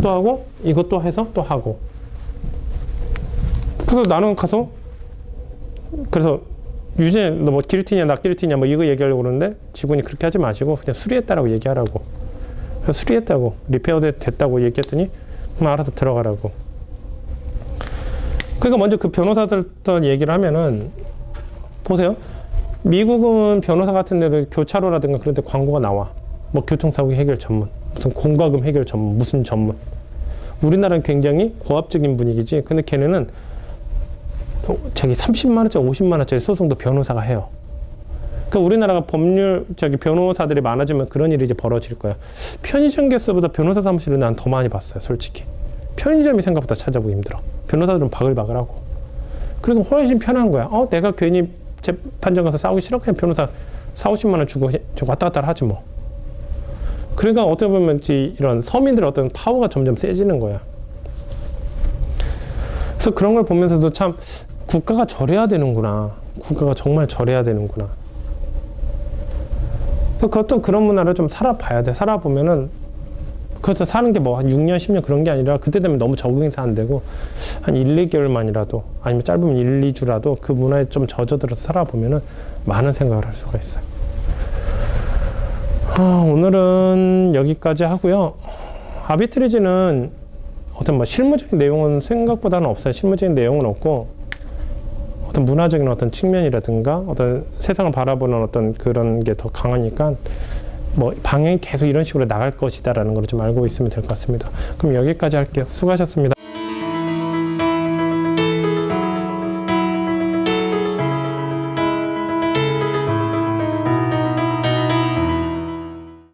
또 하고 이것도 해서 또 하고. 그래서 나는 가서 그래서 유죄 너 뭐 길티냐 나 길티냐 뭐 이거 얘기하려고 그러는데 직원이 그렇게 하지 마시고 그냥 수리했다라고 얘기하라고. 그래서 수리했다고 리페어 됐다고 얘기했더니 알아서 들어가라고. 그러니까 먼저 그 변호사들తో 얘기를 하면은 보세요. 미국은 변호사 같은 데도 교차로라든가 그런 데 광고가 나와. 뭐 교통사고 해결 전문, 무슨 공과금 해결 전문, 무슨 전문. 우리나라는 굉장히 고압적인 분위기지. 근데 걔네는 저기 30만 원짜리, 50만 원짜리 소송도 변호사가 해요. 그러니까 우리나라가 법률 변호사들이 많아지면 그런 일이 이제 벌어질 거야. 편의점 개수보다 변호사 사무실을 난 더 많이 봤어요, 솔직히. 편의점이 생각보다 찾아보기 힘들어. 변호사들은 바글바글하고. 그리고 훨씬 편한 거야. 내가 괜히 재판장 가서 싸우기 싫어? 그냥 변호사 40~50만 원 주고 왔다 갔다 하지 뭐. 그러니까 어떻게 보면 이런 서민들의 어떤 파워가 점점 세지는 거야. 그래서 그런 걸 보면서도 참 국가가 저래야 되는구나. 국가가 정말 저래야 되는구나. 그래서 그 어떤 그런 문화를 좀 살아봐야 돼. 살아보면은 그래서 사는 게 뭐 한 6년, 10년 그런 게 아니라 그때 되면 너무 적응이 안 되고 한 1~2개월만이라도 아니면 짧으면 1~2주라도 그 문화에 좀 젖어들어서 살아보면은 많은 생각을 할 수가 있어요. 오늘은 여기까지 하고요. 아비트리지는 어떤 뭐 실무적인 내용은 생각보다는 없어요. 실무적인 내용은 없고 어떤 문화적인 어떤 측면이라든가 어떤 세상을 바라보는 어떤 그런 게 더 강하니까 뭐 방향이 계속 이런 식으로 나갈 것이다라는 걸 좀 알고 있으면 될 것 같습니다. 그럼 여기까지 할게요. 수고하셨습니다.